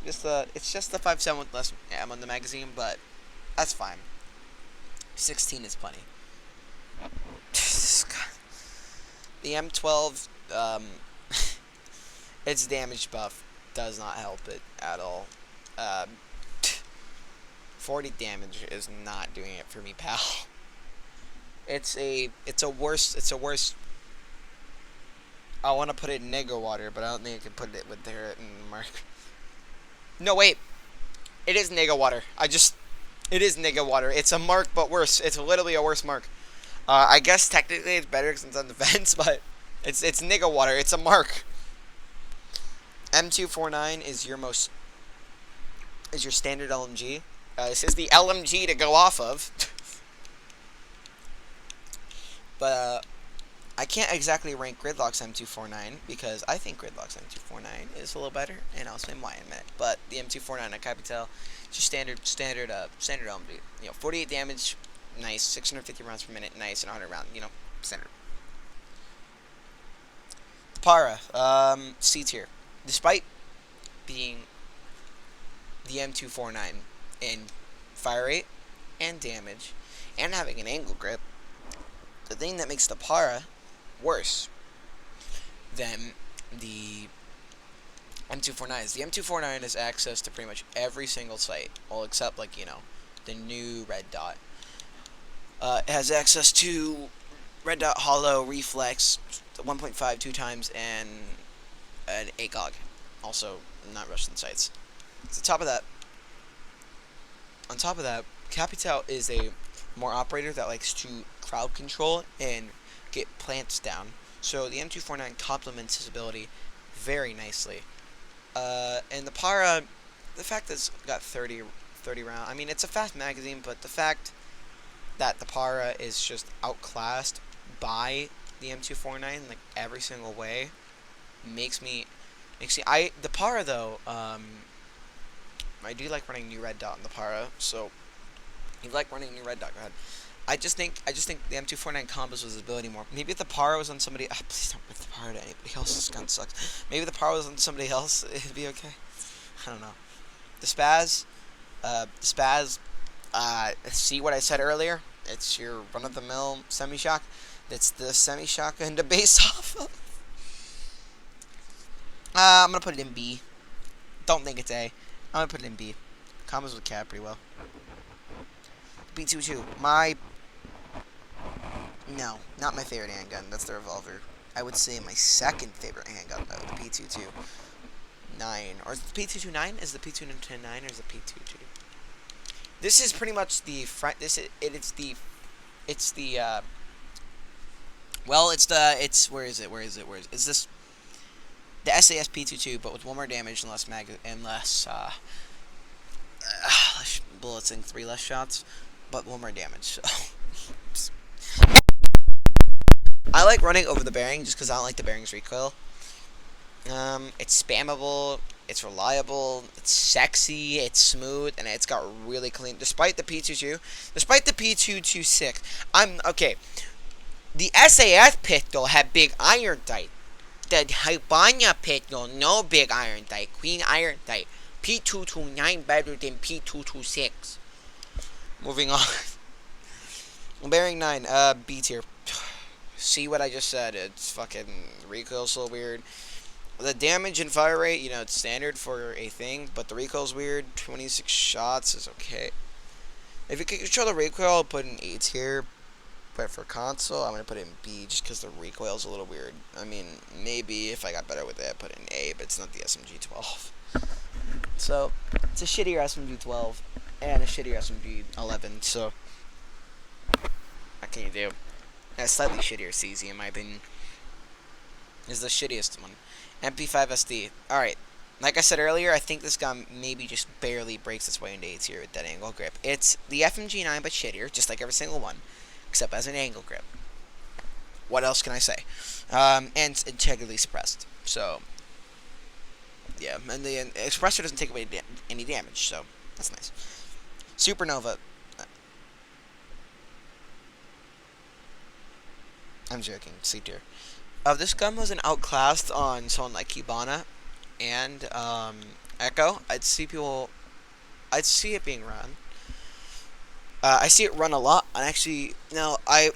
It's just the 5.7 with less ammo in the magazine, but that's fine. 16 is plenty. The M12, its damage buff does not help it at all. 40 damage is not doing it for me, pal. It's a worse. I want to put it in nigga water, but I don't think I can put it with their mark. No, wait. It is nigga water. It is nigga water. It's a mark, but worse. It's literally a worse mark. I guess technically it's better since it's on defense, but It's nigga water. It's a mark. M249 is your standard LMG. This is the LMG to go off of. But I can't exactly rank Gridlock's M249 because I think Gridlock's M249 is a little better, and I'll explain why in a minute. But the M249 at Capital, it's just standard LMG. 48 damage, nice. 650 rounds per minute, nice, and 100 round, standard. Para, C tier. Despite being the M249 in fire rate and damage, and having an angle grip, the thing that makes the Para worse than the M249 is the M249 has access to pretty much every single site, well, except the new red dot. It has access to red dot, hollow, reflex, 1.5 two times, and an ACOG. Also, not Russian sites. So on top of that, Capital is a more operator that likes to crowd control and get plants down. So the M249 complements his ability very nicely. And the Para, the fact that it's got 30 round, I mean, it's a fast magazine, but the fact that the Para is just outclassed by the M249 like every single way the Para though, I do like running new red dot in the Para, so you like running new red dot, go ahead. I just think the M249 combos with his ability more. Maybe if the Para was on somebody, please don't give the Para to anybody else. This gun sucks. Maybe if the Para was on somebody else, it'd be okay. I don't know. The Spaz, see what I said earlier? It's your run-of-the-mill semi-shock. It's the semi-shotgun to base off of. I'm gonna put it in B. Don't think it's A. I'm gonna put it in B. Combos with Cap pretty well. P22. No, not my favorite handgun. That's the revolver. I would say my second favorite handgun though, the P22. 9 or is the P229? Is the P229 or is the P22? This is pretty much the front. Where is it? Is this the SAS P22 but with one more damage and less less bullets and 3 less shots, but one more damage. So I like running over the bearing just because I don't like the bearing's recoil. It's spammable, it's reliable, it's sexy, it's smooth, and it's got really clean. Despite the P226, okay. The SAS pistol had big iron sight. The Hibana pistol, no big iron sight, clean iron sight. P229 better than P226. Moving on. Bearing 9, B tier. See what I just said? It's fucking recoil's so weird. The damage and fire rate, it's standard for a thing, but the recoil's weird. 26 shots is okay. If you can control the recoil, I'll put in A tier. But for console, I'm going to put it in B just because the recoil's a little weird. I mean, maybe if I got better with it, I'd put it in A, but it's not the SMG-12. So, it's a shittier SMG-12 and a shittier SMG-11, so what can you do? A slightly shittier CZ, in my opinion, is the shittiest one. MP5 SD. Alright, like I said earlier, I think this gun maybe just barely breaks its way into A tier with that angle grip. It's the FMG9 but shittier, just like every single one, except as an angle grip. What else can I say? And it's integrally suppressed. So, yeah, and the suppressor doesn't take away any damage, so that's nice. Supernova. I'm joking. C tier. This gun wasn't outclassed on someone like Hibana and Echo. I'd see it being run. I see it run a lot. And actually, no, I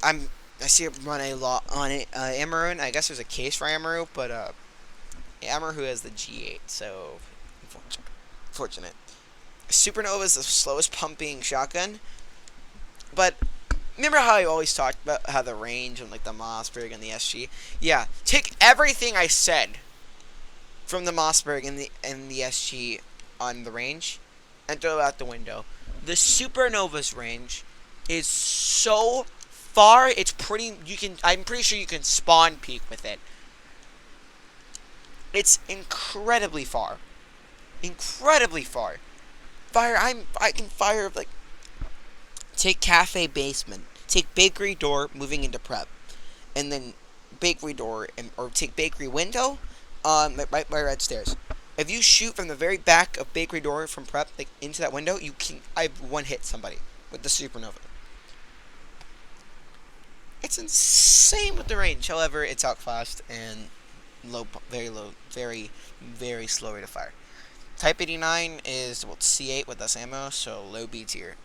see it run a lot on Amaru. I guess there's a case for Amaru, but Amaru has the G8, so unfortunate. Supernova is the slowest pumping shotgun, but remember how I always talked about how the range on like the Mossberg and the SG? Yeah, take everything I said from the Mossberg and the SG on the range and throw it out the window. The Supernova's range is so far, it's pretty. I'm pretty sure you can spawn peek with it. It's incredibly far. Incredibly far. I can fire like. Take cafe basement. Take bakery door moving into prep, and then bakery door or take bakery window, right by red stairs. If you shoot from the very back of bakery door from prep like into that window, I've one hit somebody with the supernova. It's insane with the range. However, it's outclassed and very, very slow rate of fire. Type 89 is C8 with less ammo, so low B tier.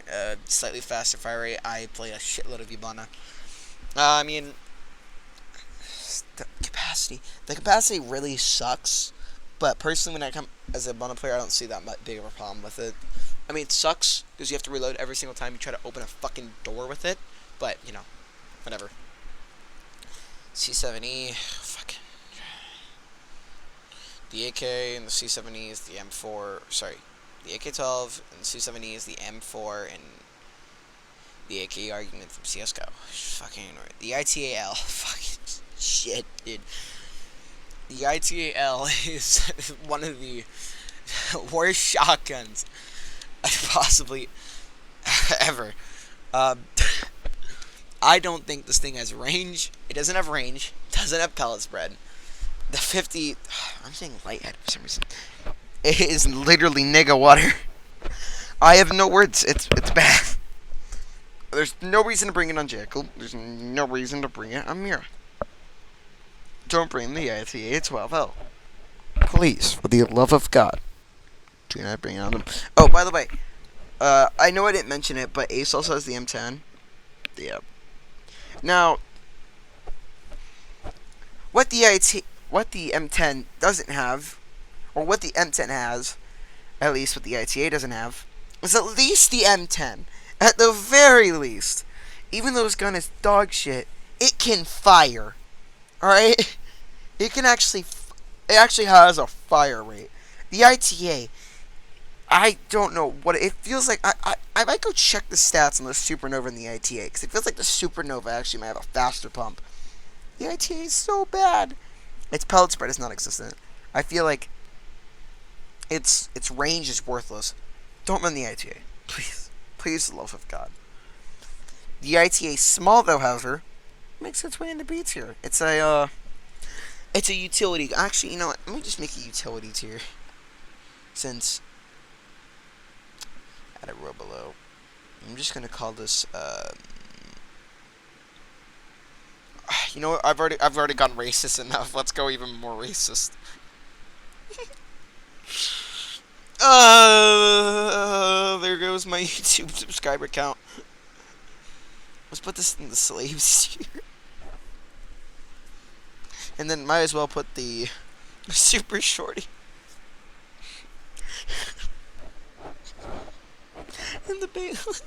Slightly faster fire rate. I play a shitload of Ybana. I mean, the capacity really sucks. But personally, when I come as a Ybana player, I don't see that much big of a problem with it. I mean, it sucks because you have to reload every single time you try to open a fucking door with it. But whatever. C7E, fucking. The AK and the C7E is the M4. Sorry, the AK-12 and the C7E is the M4 and the AK argument from CS:GO. Fucking the ITAL. Fucking shit, dude. The ITAL is one of the worst shotguns I've possibly ever. I don't think this thing has range. It doesn't have range. Doesn't have pellet spread. The 50... I'm saying lighthead for some reason. It is literally nigga water. I have no words. It's bad. There's no reason to bring it on Jackal. There's no reason to bring it on Mira. Don't bring the ITA-12L. Please, for the love of God. Do not bring it on them. Oh, by the way. I know I didn't mention it, but Ace also has the M10. Yeah. Now, what the M10 doesn't have, or what the M10 has, at least what the ITA doesn't have, is at least the M10. At the very least, even though this gun is dog shit, it can fire. Alright? It actually has a fire rate. The ITA, I don't know what it feels like. I might go check the stats on the Supernova and the ITA, because it feels like the Supernova actually might have a faster pump. The ITA is so bad. Its pellet spread is non-existent. I feel like its range is worthless. Don't run the ITA. Please. Please, for the love of God. The ITA small, though, however, makes its way into B tier. It's a utility. Actually, you know what? Let me just make a utility tier. Since... Add a row below. I'm just going to call this... You know what? I've already gone racist enough. Let's go even more racist. There goes my YouTube subscriber count. Let's put this in the slaves tier. And then might as well put the super shorty in the bailiff.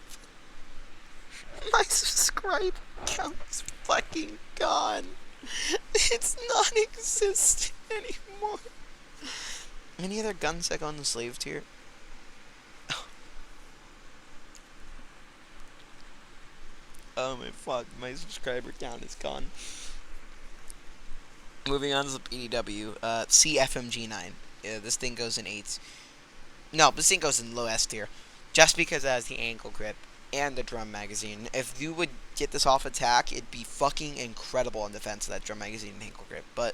My subscriber count is fucking gone. It's non-existent anymore. Any other gunsec on the slave tier? Oh my fuck, my subscriber count is gone. Moving on to the PDW, CFMG9. Yeah, this thing goes in 8s. No, this thing goes in low S tier. Just because it has the ankle grip and the drum magazine. If you would get this off attack, it'd be fucking incredible in defense of that drum magazine and ankle grip. But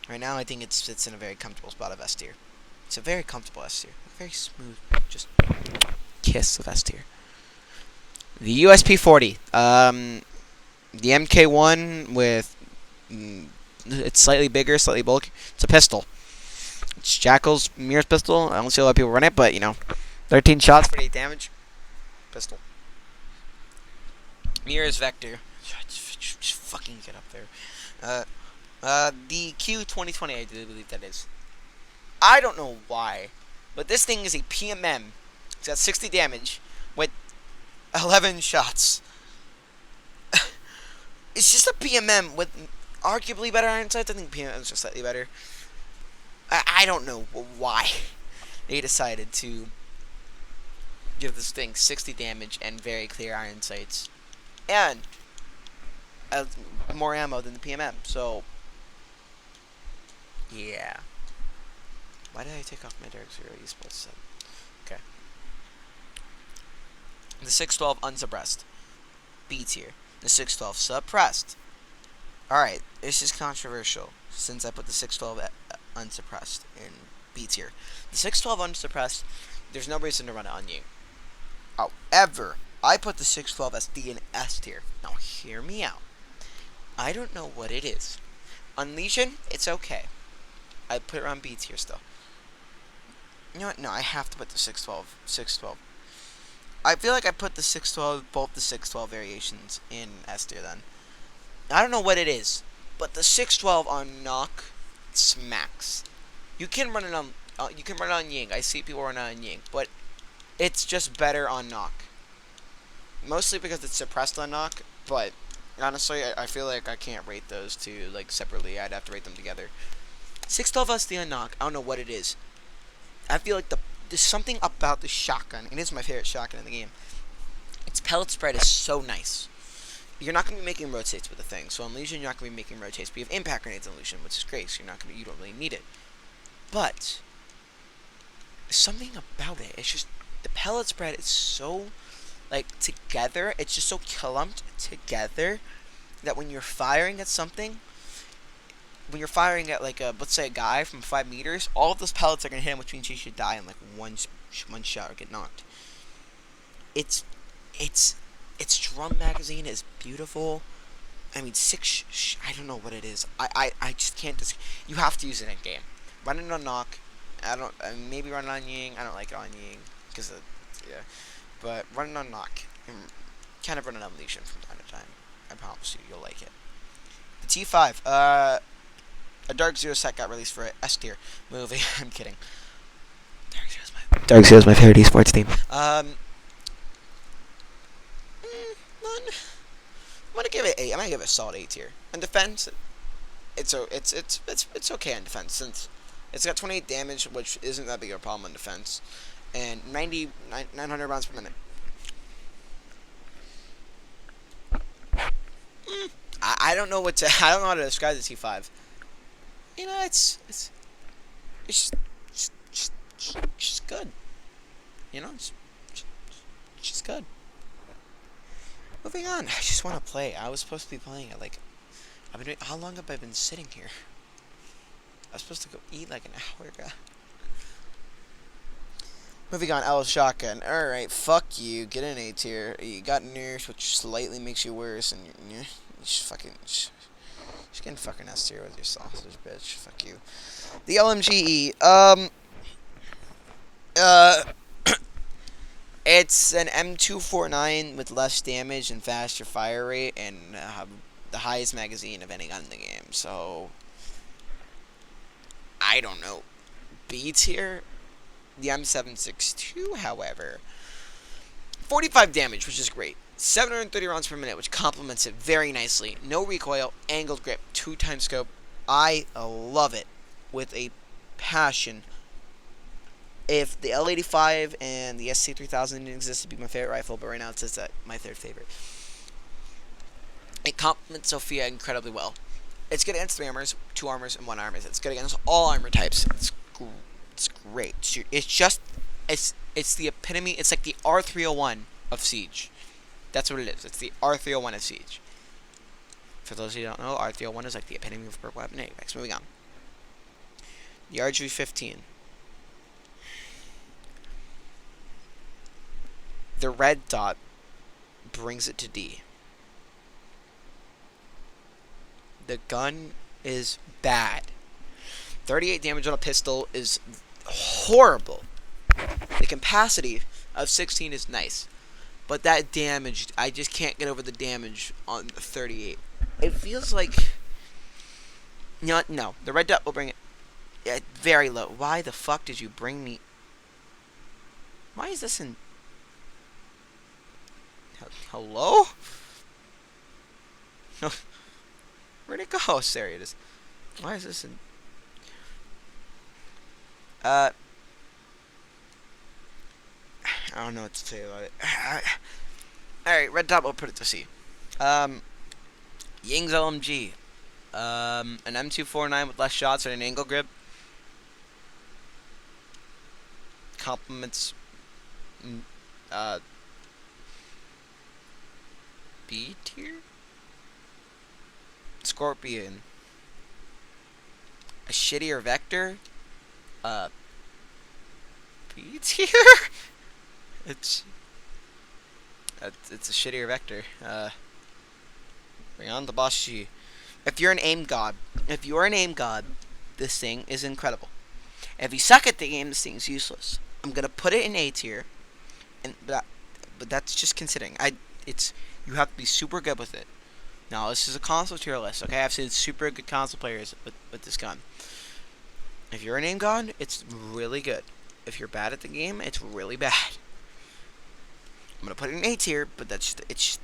right now, I think it sits in a very comfortable spot of S tier. It's a very comfortable S tier. Very smooth, just kiss of S tier. The USP-40. The MK1 with... it's slightly bigger, slightly bulky. It's a pistol. It's Jackal's Mirror's pistol. I don't see a lot of people run it, but, 13 shots for 8 damage. Pistol. Mirror's Vector. Just fucking get up there. The Q2020, I do believe that is. I don't know why, but this thing is a PMM. It's got 60 damage with 11 shots. It's just a PMM with arguably better iron sights. I think PMM is just slightly better. I don't know why they decided to give this thing 60 damage and very clear iron sights. and more ammo than the PMM. So yeah. Why did I take off my Dark Zero Esports set? Okay. The 612 unsuppressed. B tier. The 612 suppressed. Alright, this is controversial since I put the 612 unsuppressed in B tier. The 612 unsuppressed, there's no reason to run it on Ying. However, I put the 612 SD in S tier. Now hear me out. I don't know what it is. On Legion, it's okay. I put it on B tier still. You know what? No, I have to put the 612. 612. I feel like I put the 612, both the 612 variations in S tier then. I don't know what it is, but the 612 on Knock smacks. You can run it on Ying. I see people run it on Ying, but it's just better on Knock. Mostly because it's suppressed on Knock, but honestly, I feel like I can't rate those two like separately. I'd have to rate them together. 612 SD on Knock. I don't know what it is. I feel like there's something about the shotgun. It is my favorite shotgun in the game. Its pellet spread is so nice. You're not going to be making rotates with the thing. So on Legion, you're not going to be making rotates. But you have impact grenades on Legion, which is great. So you don't really need it. But there's something about it. It's just the pellet spread is so like together. It's just so clumped together that when you're firing at something, when you're firing at like let's say a guy from 5 meters, all of those pellets are going to hit him, which means he should die in like one shot or get knocked. Its drum magazine is beautiful. I mean, I don't know what it is. I just can't. You have to use it in game. Run it on Knock. Maybe run it on Ying. I don't like it on Ying because yeah. But run it on Knock. And kind of run it on Legion from time to time. I promise you'll like it. The T5. A Dark Zero set got released for S tier movie. I'm kidding. Dark Zero's my favorite esports team. I'm gonna give it 8. I'm gonna give it a solid 8 tier. On defense, it's okay on defense since it's got 28 damage, which isn't that big of a problem on defense, and 900 rounds per minute. I don't know I don't know how to describe the T5. You know, it's just good. You know, it's just good. Moving on. I just want to play. I was supposed to be playing it like how long have I been sitting here? I was supposed to go eat like an hour ago. Moving on, L Shotgun. Alright, fuck you. Get an A tier. You got nerfs, which slightly makes you worse, and you're just getting fucking S tier with your sausage, bitch. Fuck you. The LMGE. It's an M249 with less damage and faster fire rate, and the highest magazine of any gun in the game. So I don't know. B tier. The M762, however, 45 damage, which is great. 730 rounds per minute, which complements it very nicely. No recoil, angled grip, 2x scope. I love it with a passion. If the L85 and the SC3000 didn't exist, it'd be my favorite rifle, but right now it says my third favorite. It complements Sophia incredibly well. It's good against 3 armors, 2 armors, and 1 armor. It's good against all armor types. It's great. It's the epitome. It's like the R301 of Siege. That's what it is. It's the R301 of Siege. For those who don't know, R301 is like the epitome of purple weapon. Anyways, moving on. The RG15. The red dot brings it to D. The gun is bad. 38 damage on a pistol is horrible. The capacity of 16 is nice. But that damage, I just can't get over the damage on 38. It feels like... No, the red dot will bring it very low. Why the fuck did you bring me... Why is this in... Hello? Where'd it go? Oh, there it is. Why is this in... I don't know what to say about it. Alright, red dot will put it to C. Ying's LMG. An M249 with less shots and an angle grip. Complements B tier? Scorpion. A shittier Vector? B tier? it's a shittier Vector. Bring on the Bashi. If you're an aim god, this thing is incredible. If you suck at the game, this thing's useless. I'm gonna put it in A tier, but that's just considering. You have to be super good with it. Now this is a console tier list, okay? I've seen super good console players with this gun. If you're an aim god, it's really good. If you're bad at the game, it's really bad. I'm gonna put it in A tier, but it's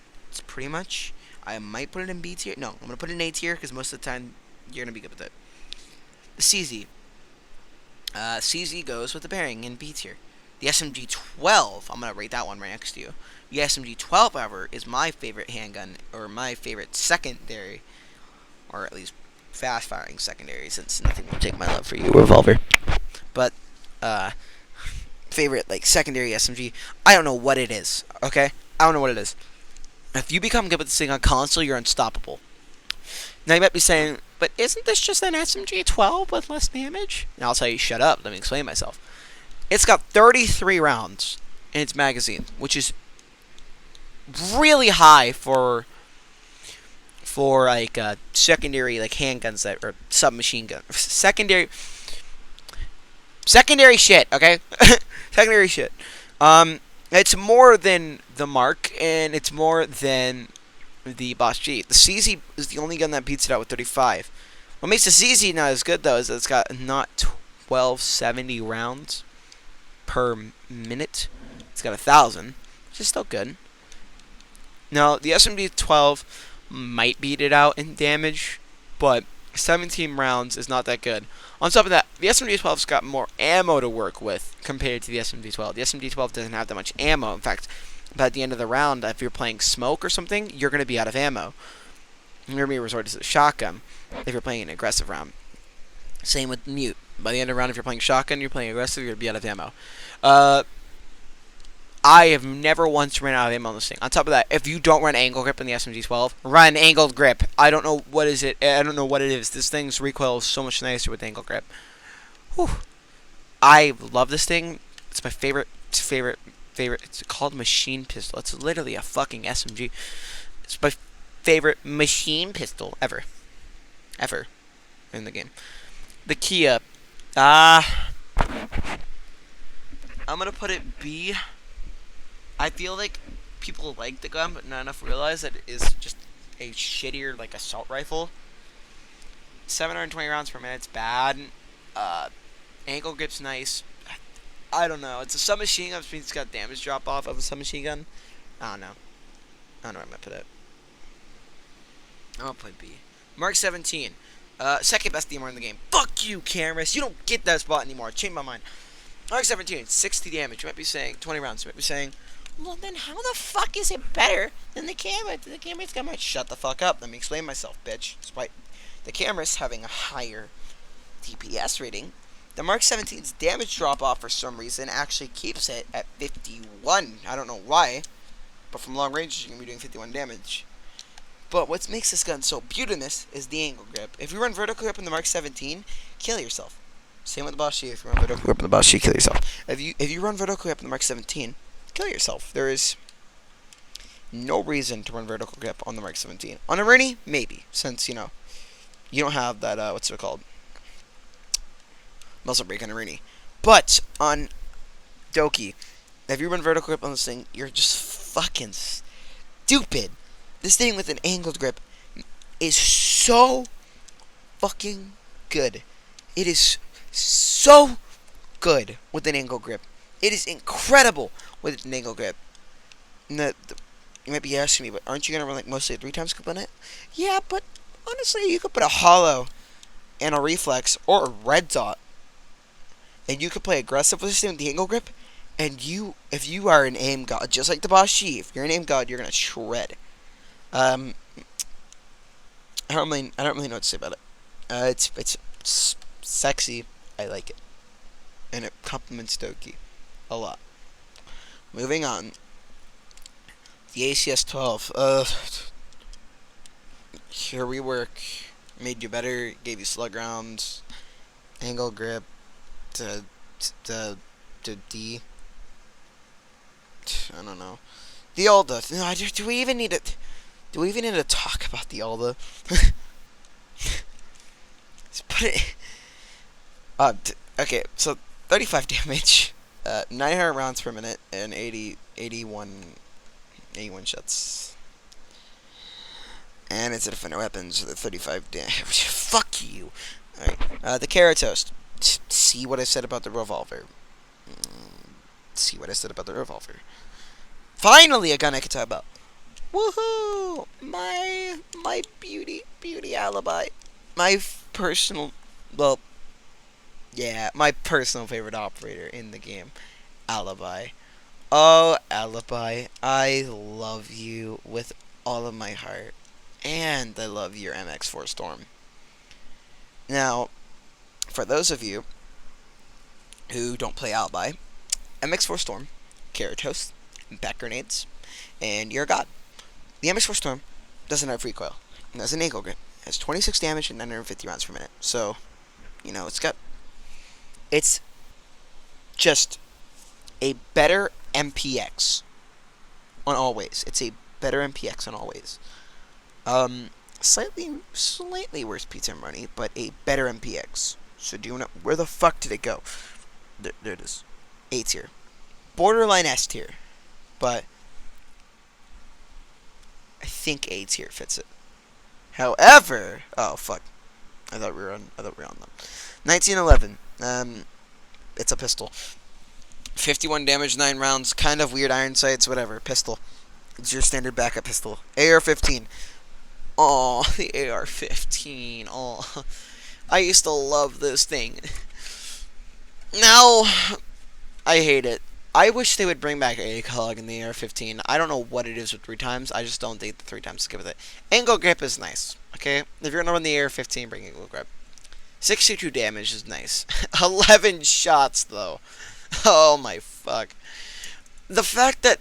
pretty much. I might put it in B tier. No, I'm gonna put it in A tier because most of the time you're gonna be good with it. The CZ. CZ goes with the bearing in B tier. The SMG-12, I'm gonna rate that one right next to you. The SMG-12, however, is my favorite handgun, or my favorite secondary, or at least fast-firing secondary, since nothing will take my love for you, revolver. But favorite secondary SMG, I don't know what it is. Okay, I don't know what it is. If you become good with this thing on console, you're unstoppable. Now you might be saying, but isn't this just an SMG-12 with less damage? And I'll tell you, shut up. Let me explain myself. It's got 33 rounds in its magazine, which is really high for secondary handguns that or submachine gun secondary shit. Okay, secondary shit. It's more than the Mark, and it's more than the Boss G. The CZ is the only gun that beats it out with 35. What makes the CZ not as good, though, is that it's got not 1270 rounds per minute. It's got 1,000, which is still good. Now, the SMG-12 might beat it out in damage, but 17 rounds is not that good. On top of that, the SMG-12's got more ammo to work with compared to the SMG-12. The SMG-12 doesn't have that much ammo. In fact, by the end of the round, if you're playing smoke or something, you're going to be out of ammo. You're going to be resorted to the shotgun if you're playing an aggressive round. Same with mute. By the end of the round, if you're playing shotgun, you're playing aggressive, you're going to be out of ammo. I have never once ran out of ammo on this thing. On top of that, if you don't run angle grip in the SMG-12, run angled grip. I don't know what is it. I don't know what it is. This thing's recoil is so much nicer with angle grip. Whew. I love this thing. It's my favorite. It's called machine pistol. It's literally a fucking SMG. It's my favorite machine pistol ever in the game. The Kia. I'm gonna put it B. I feel like people like the gun, but not enough realize that it is just a shittier assault rifle. 720 rounds per minute's bad. Angle grip's nice. I don't know. It's a submachine gun, which means it's got damage drop off of a submachine gun. I don't know where I'm gonna put it. I'm gonna put B. Mark 17. Second best DMR in the game. Fuck you, Cameras. You don't get that spot anymore. Change my mind. Mark 17, 60 damage. You might be saying 20 rounds. You might be saying, well, then how the fuck is it better than the camera? The camera's got my shut the fuck up. Let me explain myself, bitch. Despite the camera's having a higher DPS rating, the Mark 17's damage drop off for some reason actually keeps it at 51. I don't know why, but from long range you're gonna be doing 51 damage. But what makes this gun so beautiful is the angle grip. If you run vertical grip in the Mark 17, kill yourself. Same with the Boss G. If you run vertical grip in the Boss G, kill yourself. If you run vertical grip in the Mark 17, kill yourself. There is no reason to run vertical grip on the Mark 17. On a Rennie, maybe, since you don't have that what's it called, muzzle brake on a Rennie. But on Doki, if you run vertical grip on this thing, you're just fucking stupid. This thing with an angled grip is so fucking good. It is so good with an angle grip. It is incredible with an angle grip. You might be asking me, but aren't you gonna run mostly a 3x scope on it? Yeah, but honestly, you could put a hollow and a reflex or a red dot, and you could play aggressive with this thing with the angle grip. And if you are an aim god, just like the Boss G, if you're an aim god, you're gonna shred. Um, I don't really know what to say about it. It's sexy. I like it, and it complements Doki a lot. Moving on, the ACS 12. Here we work. Made you better. Gave you slug rounds, angle grip, to to to D. I don't know. The Alda. No, do we even need to? Do we even need to talk about the Alda? Just put it. Okay, so 35 damage, 900 rounds per minute, and 81 shots. And it's a defender weapon, so the 35 damage. Fuck you. Alright, the Keratos. See what I said about the revolver. See what I said about the revolver. Finally, a gun I can talk about. Woohoo! My beauty alibi. My personal, well, yeah, my personal favorite operator in the game, Alibi. Oh, Alibi, I love you with all of my heart, and I love your MX4 Storm. Now, for those of you who don't play Alibi, MX4 Storm, Keratos, back grenades, and you're a god. The MX4 Storm doesn't have recoil. It has an angle grip. It has 26 damage and 950 rounds per minute. So, it's just a better MPX on all ways. It's a better MPX on all ways. Slightly worse P10 money, but a better MPX. So do you know where the fuck did it go? There it is. A tier, borderline S tier, but I think A tier fits it. However, oh fuck, I thought we were on them. 1911. It's a pistol. 51 damage, 9 rounds. Kind of weird iron sights, whatever. Pistol. It's your standard backup pistol. AR-15. Oh, the AR-15. Oh, I used to love this thing. Now, I hate it. I wish they would bring back ACOG in the AR-15. I don't know what it is with 3 times. I just don't think the 3 times is good with it. Angle grip is nice. Okay? If you're going to run the AR-15, bring angle grip. 62 damage is nice. 11 shots, though. Oh, my fuck. The fact that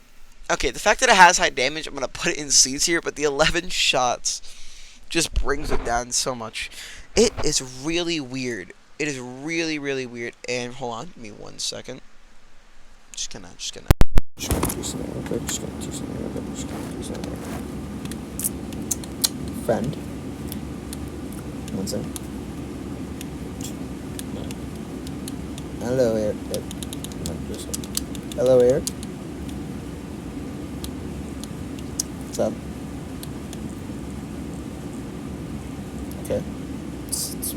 it has high damage, I'm going to put it in C tier, but the 11 shots just brings it down so much. It is really weird. It is really, really weird. And hold on, give me 1 second. Just gonna do something real quick. Friend. 1 second. Hello, Eric. Hello, Eric. What's up? Okay. It's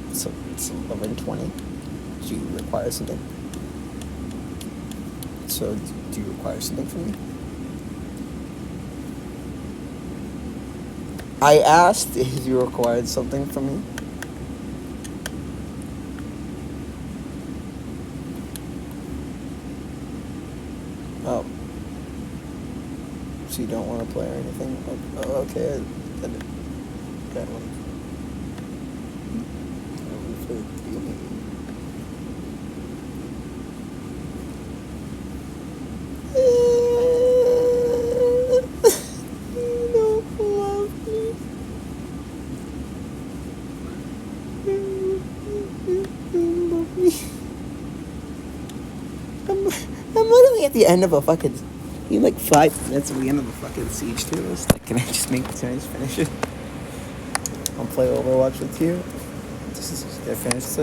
11:20. Do you require something? So, do you require something from me? I asked if you required something from me. Oh. So you don't want to play or anything? Oh, okay. That one. You don't love me. You don't love me. I'm literally at the end of a fucking... You like 5 minutes at the end of the fucking Siege 2. Like, can I just finish it? I'll play Overwatch with you. Did I finish this?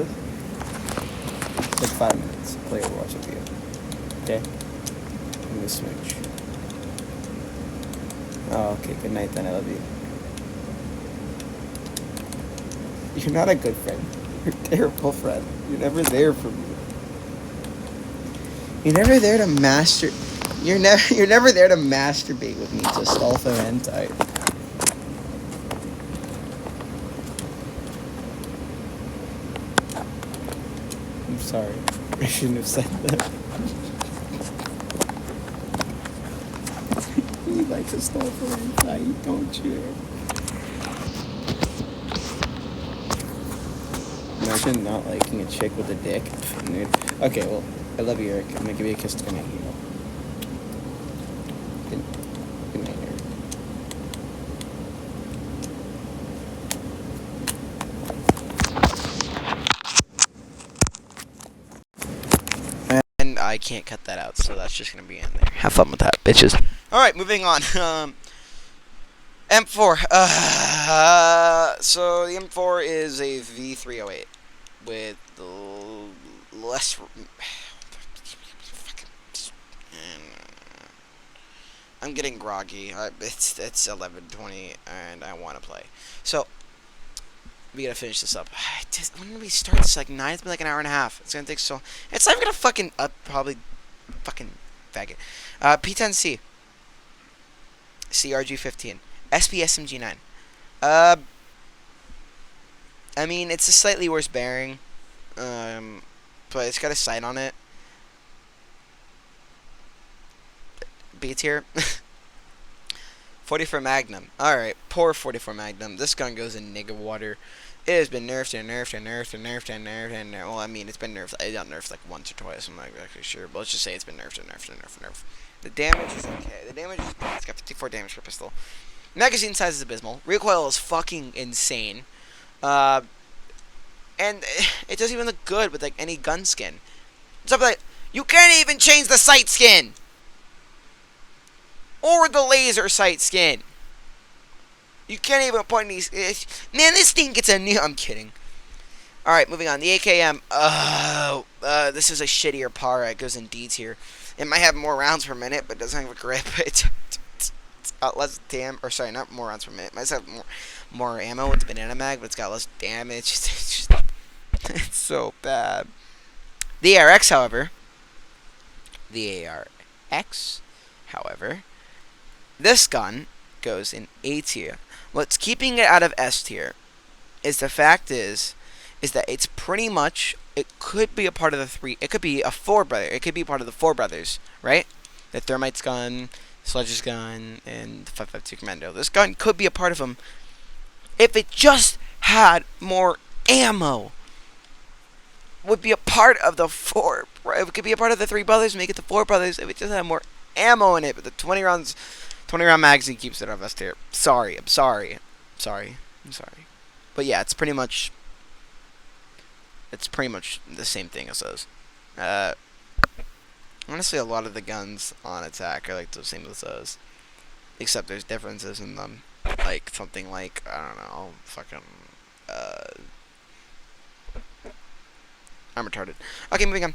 Like 5 minutes. Play Overwatch with you. Okay? Let me switch. Oh, okay. Good night then. I love you. You're not a good friend. You're a terrible friend. You're never there for me. You're never there to You're never there to masturbate with me to Stolfo hentai. I'm sorry. I shouldn't have said that. You likes a snowflake fight, don't you? Imagine not liking a chick with a dick. Okay, well, I love you, Eric. I'm gonna give you a kiss to goodnight. Good night, Eric. And I can't cut that out, so that's just gonna be in there. Have fun with that, bitches. Alright, moving on. M4. So the M4 is a V308 with less. I'm getting groggy. It's 11:20 and I want to play. So we gotta finish this up. When did we start this? Like 9? It's been like an hour and a half. It's gonna take so. It's not even gonna fucking probably fucking faggot. P10C. CRG15. SPSMG9. I mean, it's a slightly worse bearing, but it's got a sight on it. B tier. 44 Magnum. Alright, poor 44 Magnum. This gun goes in nigga water. It has been nerfed and nerfed and nerfed and nerfed and nerfed and nerfed. Well, I mean, it's been nerfed. It got nerfed like once or twice. I'm not exactly sure, but let's just say it's been nerfed and nerfed and nerfed and nerfed. The damage is okay. The damage is good. It's got 54 damage per pistol. Magazine size is abysmal. Recoil is fucking insane. And it doesn't even look good with like any gun skin. What's up with that? You can't even change the sight skin! Or the laser sight skin. You can't even put in these. Man, this thing gets a new. I'm kidding. Alright, moving on. The AKM. This is a shittier PAR. It goes in D tier. It might have more rounds per minute, but doesn't have a grip. It's got less sorry, not more rounds per minute. It might have more ammo with the banana mag, but it's got less damage. It's so bad. The ARX, however. This gun goes in A tier. What's keeping it out of S tier is the fact is that it's pretty much, it could be a part of the three. It could be a four brother. It could be part of the four brothers, right? The Thermite's gun, Sledge's gun, and the 5.52 Commando. This gun could be a part of them if it just had more ammo. Would be a part of the four. It could be a part of the three brothers. Make it the four brothers if it just had more ammo in it. But the 20 round magazine keeps it on S tier. I'm sorry. But yeah, it's pretty much the same thing as those. Honestly, a lot of the guns on attack are like the same as those, except there's differences in them. Like something like, I don't know, fucking I'm retarded. Okay, moving on.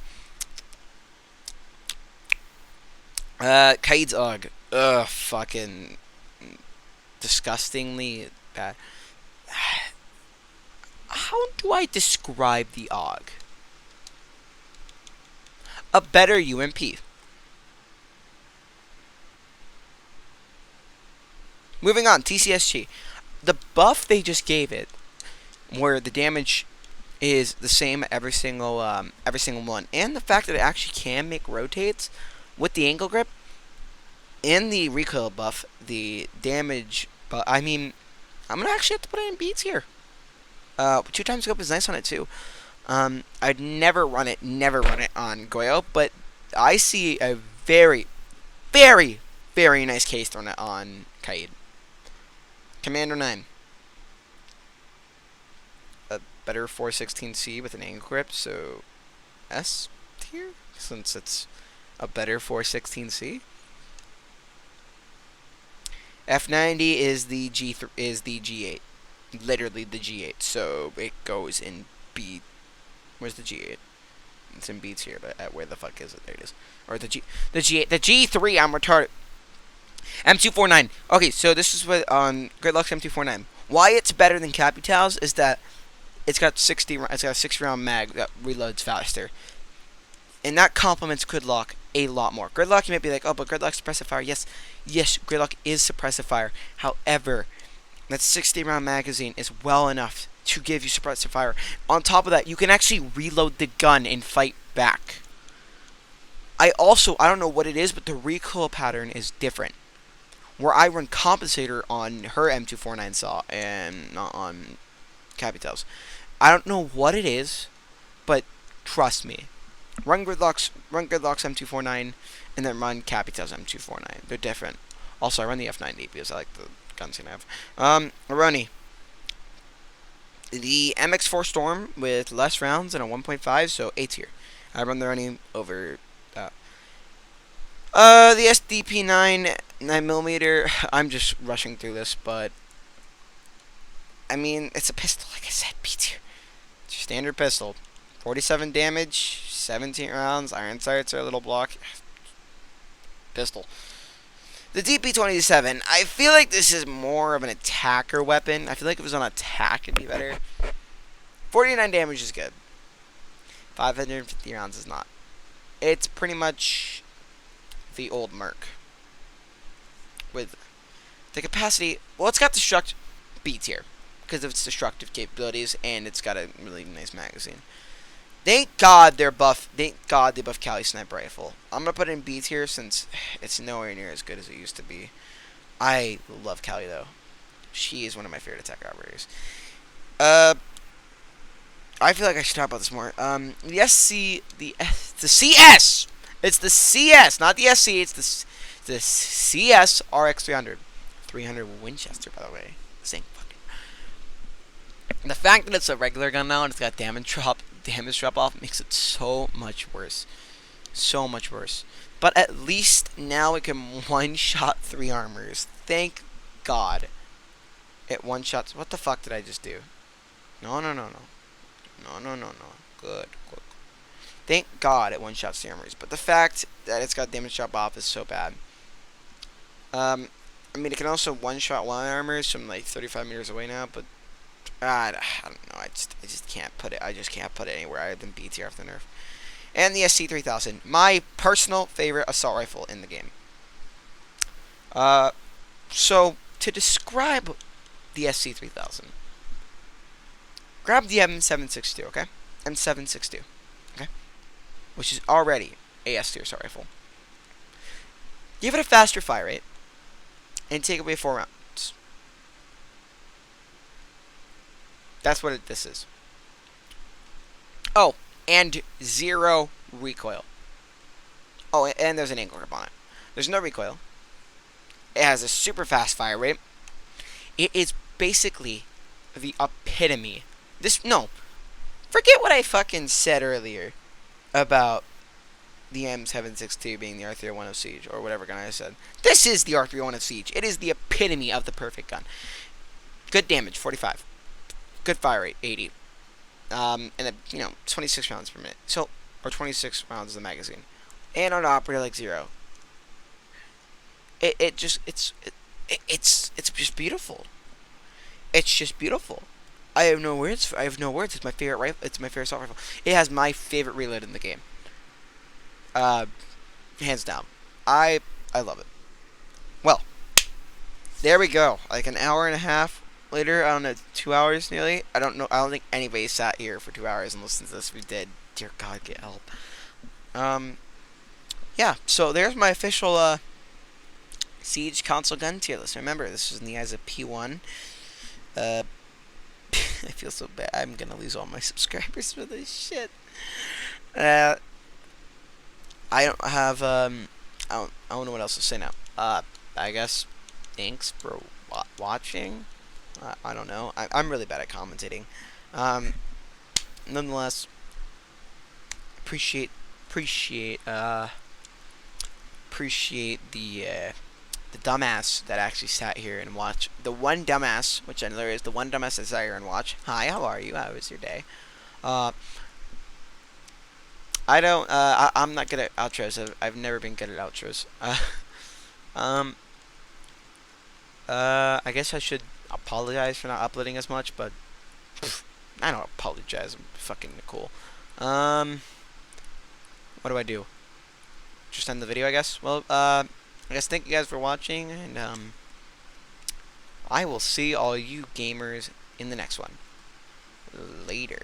Kaid's AUG. Ugh, fucking disgustingly bad. How do I describe the AUG? A better UMP. Moving on, TCSG. The buff they just gave it, where the damage is the same every single one, and the fact that it actually can make rotates with the angle grip and the recoil buff, the damage. But I mean, I'm gonna actually have to put it in beats here. 2 times scope is nice on it too. I'd never run it on Goyo, but I see a very, very, very nice case thrown on Kaid. Commando 9. A better 416C with an angle grip, so S tier, since it's a better 416C. F90 is the G8. Literally the G8, so it goes in B. Where's the G8? It's in B tier, but where the fuck is it? There it is. Or the G8, the G3. I'm retarded. M249. Okay, so this is what on Gridlock's M249. Why it's better than Capital's is that it's got a 60-round mag that reloads faster, and that complements Gridlock a lot more. Gridlock, you might be like, oh, but Gridlock's suppressive fire. Yes, Gridlock is suppressive fire. However, that 60-round magazine is well enough to give you suppressive fire. On top of that, you can actually reload the gun and fight back. I don't know what it is, but the recoil pattern is different. where I run compensator on her M249 saw and not on Capitals. I don't know what it is, but trust me, run Gridlock's M249 and then run Capitals M249. They're different. Also, I run the F90 because I like the guns I have. Aroni. The MX4 Storm with less rounds and a 1.5, so A tier. I run the running over that. The SDP 9mm. I'm just rushing through this, but I mean, it's a pistol, like I said, B tier. It's your standard pistol. 47 damage, 17 rounds, iron sights are a little block. Pistol. The DP-27, I feel like this is more of an attacker weapon. I feel like if it was on attack, it'd be better. 49 damage is good. 550 rounds is not. It's pretty much the old Merc. With the capacity, well, it's got destruct B tier because of its destructive capabilities, and it's got a really nice magazine. Thank God they buff Kali Sniper Rifle. I'm gonna put it in B tier since it's nowhere near as good as it used to be. I love Kali though. She is one of my favorite attack operators. I feel like I should talk about this more. The SC, the CS. It's the CS, not the SC. It's the CS RX 300, 300 Winchester, by the way. Same fucking. The fact that it's a regular gun now and it's got damage drop off makes it so much worse. So much worse. But at least now it can one-shot 3 armors. Thank God. It one-shots. What the fuck did I just do? No. Good. Thank God it one-shots 3 armors. But the fact that it's got damage drop off is so bad. I mean, it can also one-shot 1 armors from like 35 meters away now, but I don't know. I just can't put it. I just can't put it anywhere other than B tier after the nerf. And the SC3000, my personal favorite assault rifle in the game. So to describe the SC3000, grab the M762, okay? M762, okay? Which is already a S tier assault rifle. Give it a faster fire rate, and take away 4 rounds. That's what this is. Oh, and 0 recoil. Oh, and there's an angle grip on it. There's no recoil. It has a super fast fire rate. It is basically the epitome. Forget what I fucking said earlier about the M762 being the R301 of Siege, or whatever gun I said. This is the R301 of Siege. It is the epitome of the perfect gun. Good damage, 45. Good fire rate, 80. And 26 rounds per minute. So, or 26 rounds in the magazine. And on operator like 0. It's just beautiful. It's just beautiful. I have no words. It's my favorite rifle. It's my favorite assault rifle. It has my favorite reload in the game. Hands down. I love it. Well, there we go. Like an hour and a half later, I don't know, 2 hours nearly. I don't know. I don't think anybody sat here for 2 hours and listened to this. We did. Dear God, get help. Yeah. So there's my official Siege console gun tier list. Remember, this is in the eyes of P1. I feel so bad. I'm gonna lose all my subscribers for this shit. I don't have I don't know what else to say now. I guess thanks for watching. I don't know. I'm really bad at commentating. Nonetheless, appreciate the dumbass that actually sat here and watched. The one dumbass, which I know there is, the one dumbass that sat here and watched. Hi, how are you? How was your day? I'm not good at outros. I've never been good at outros. I guess I should apologize for not uploading as much, but I don't apologize. I'm fucking cool. What do I do? Just end the video, I guess. Well, I guess thank you guys for watching, and I will see all you gamers in the next one. Later.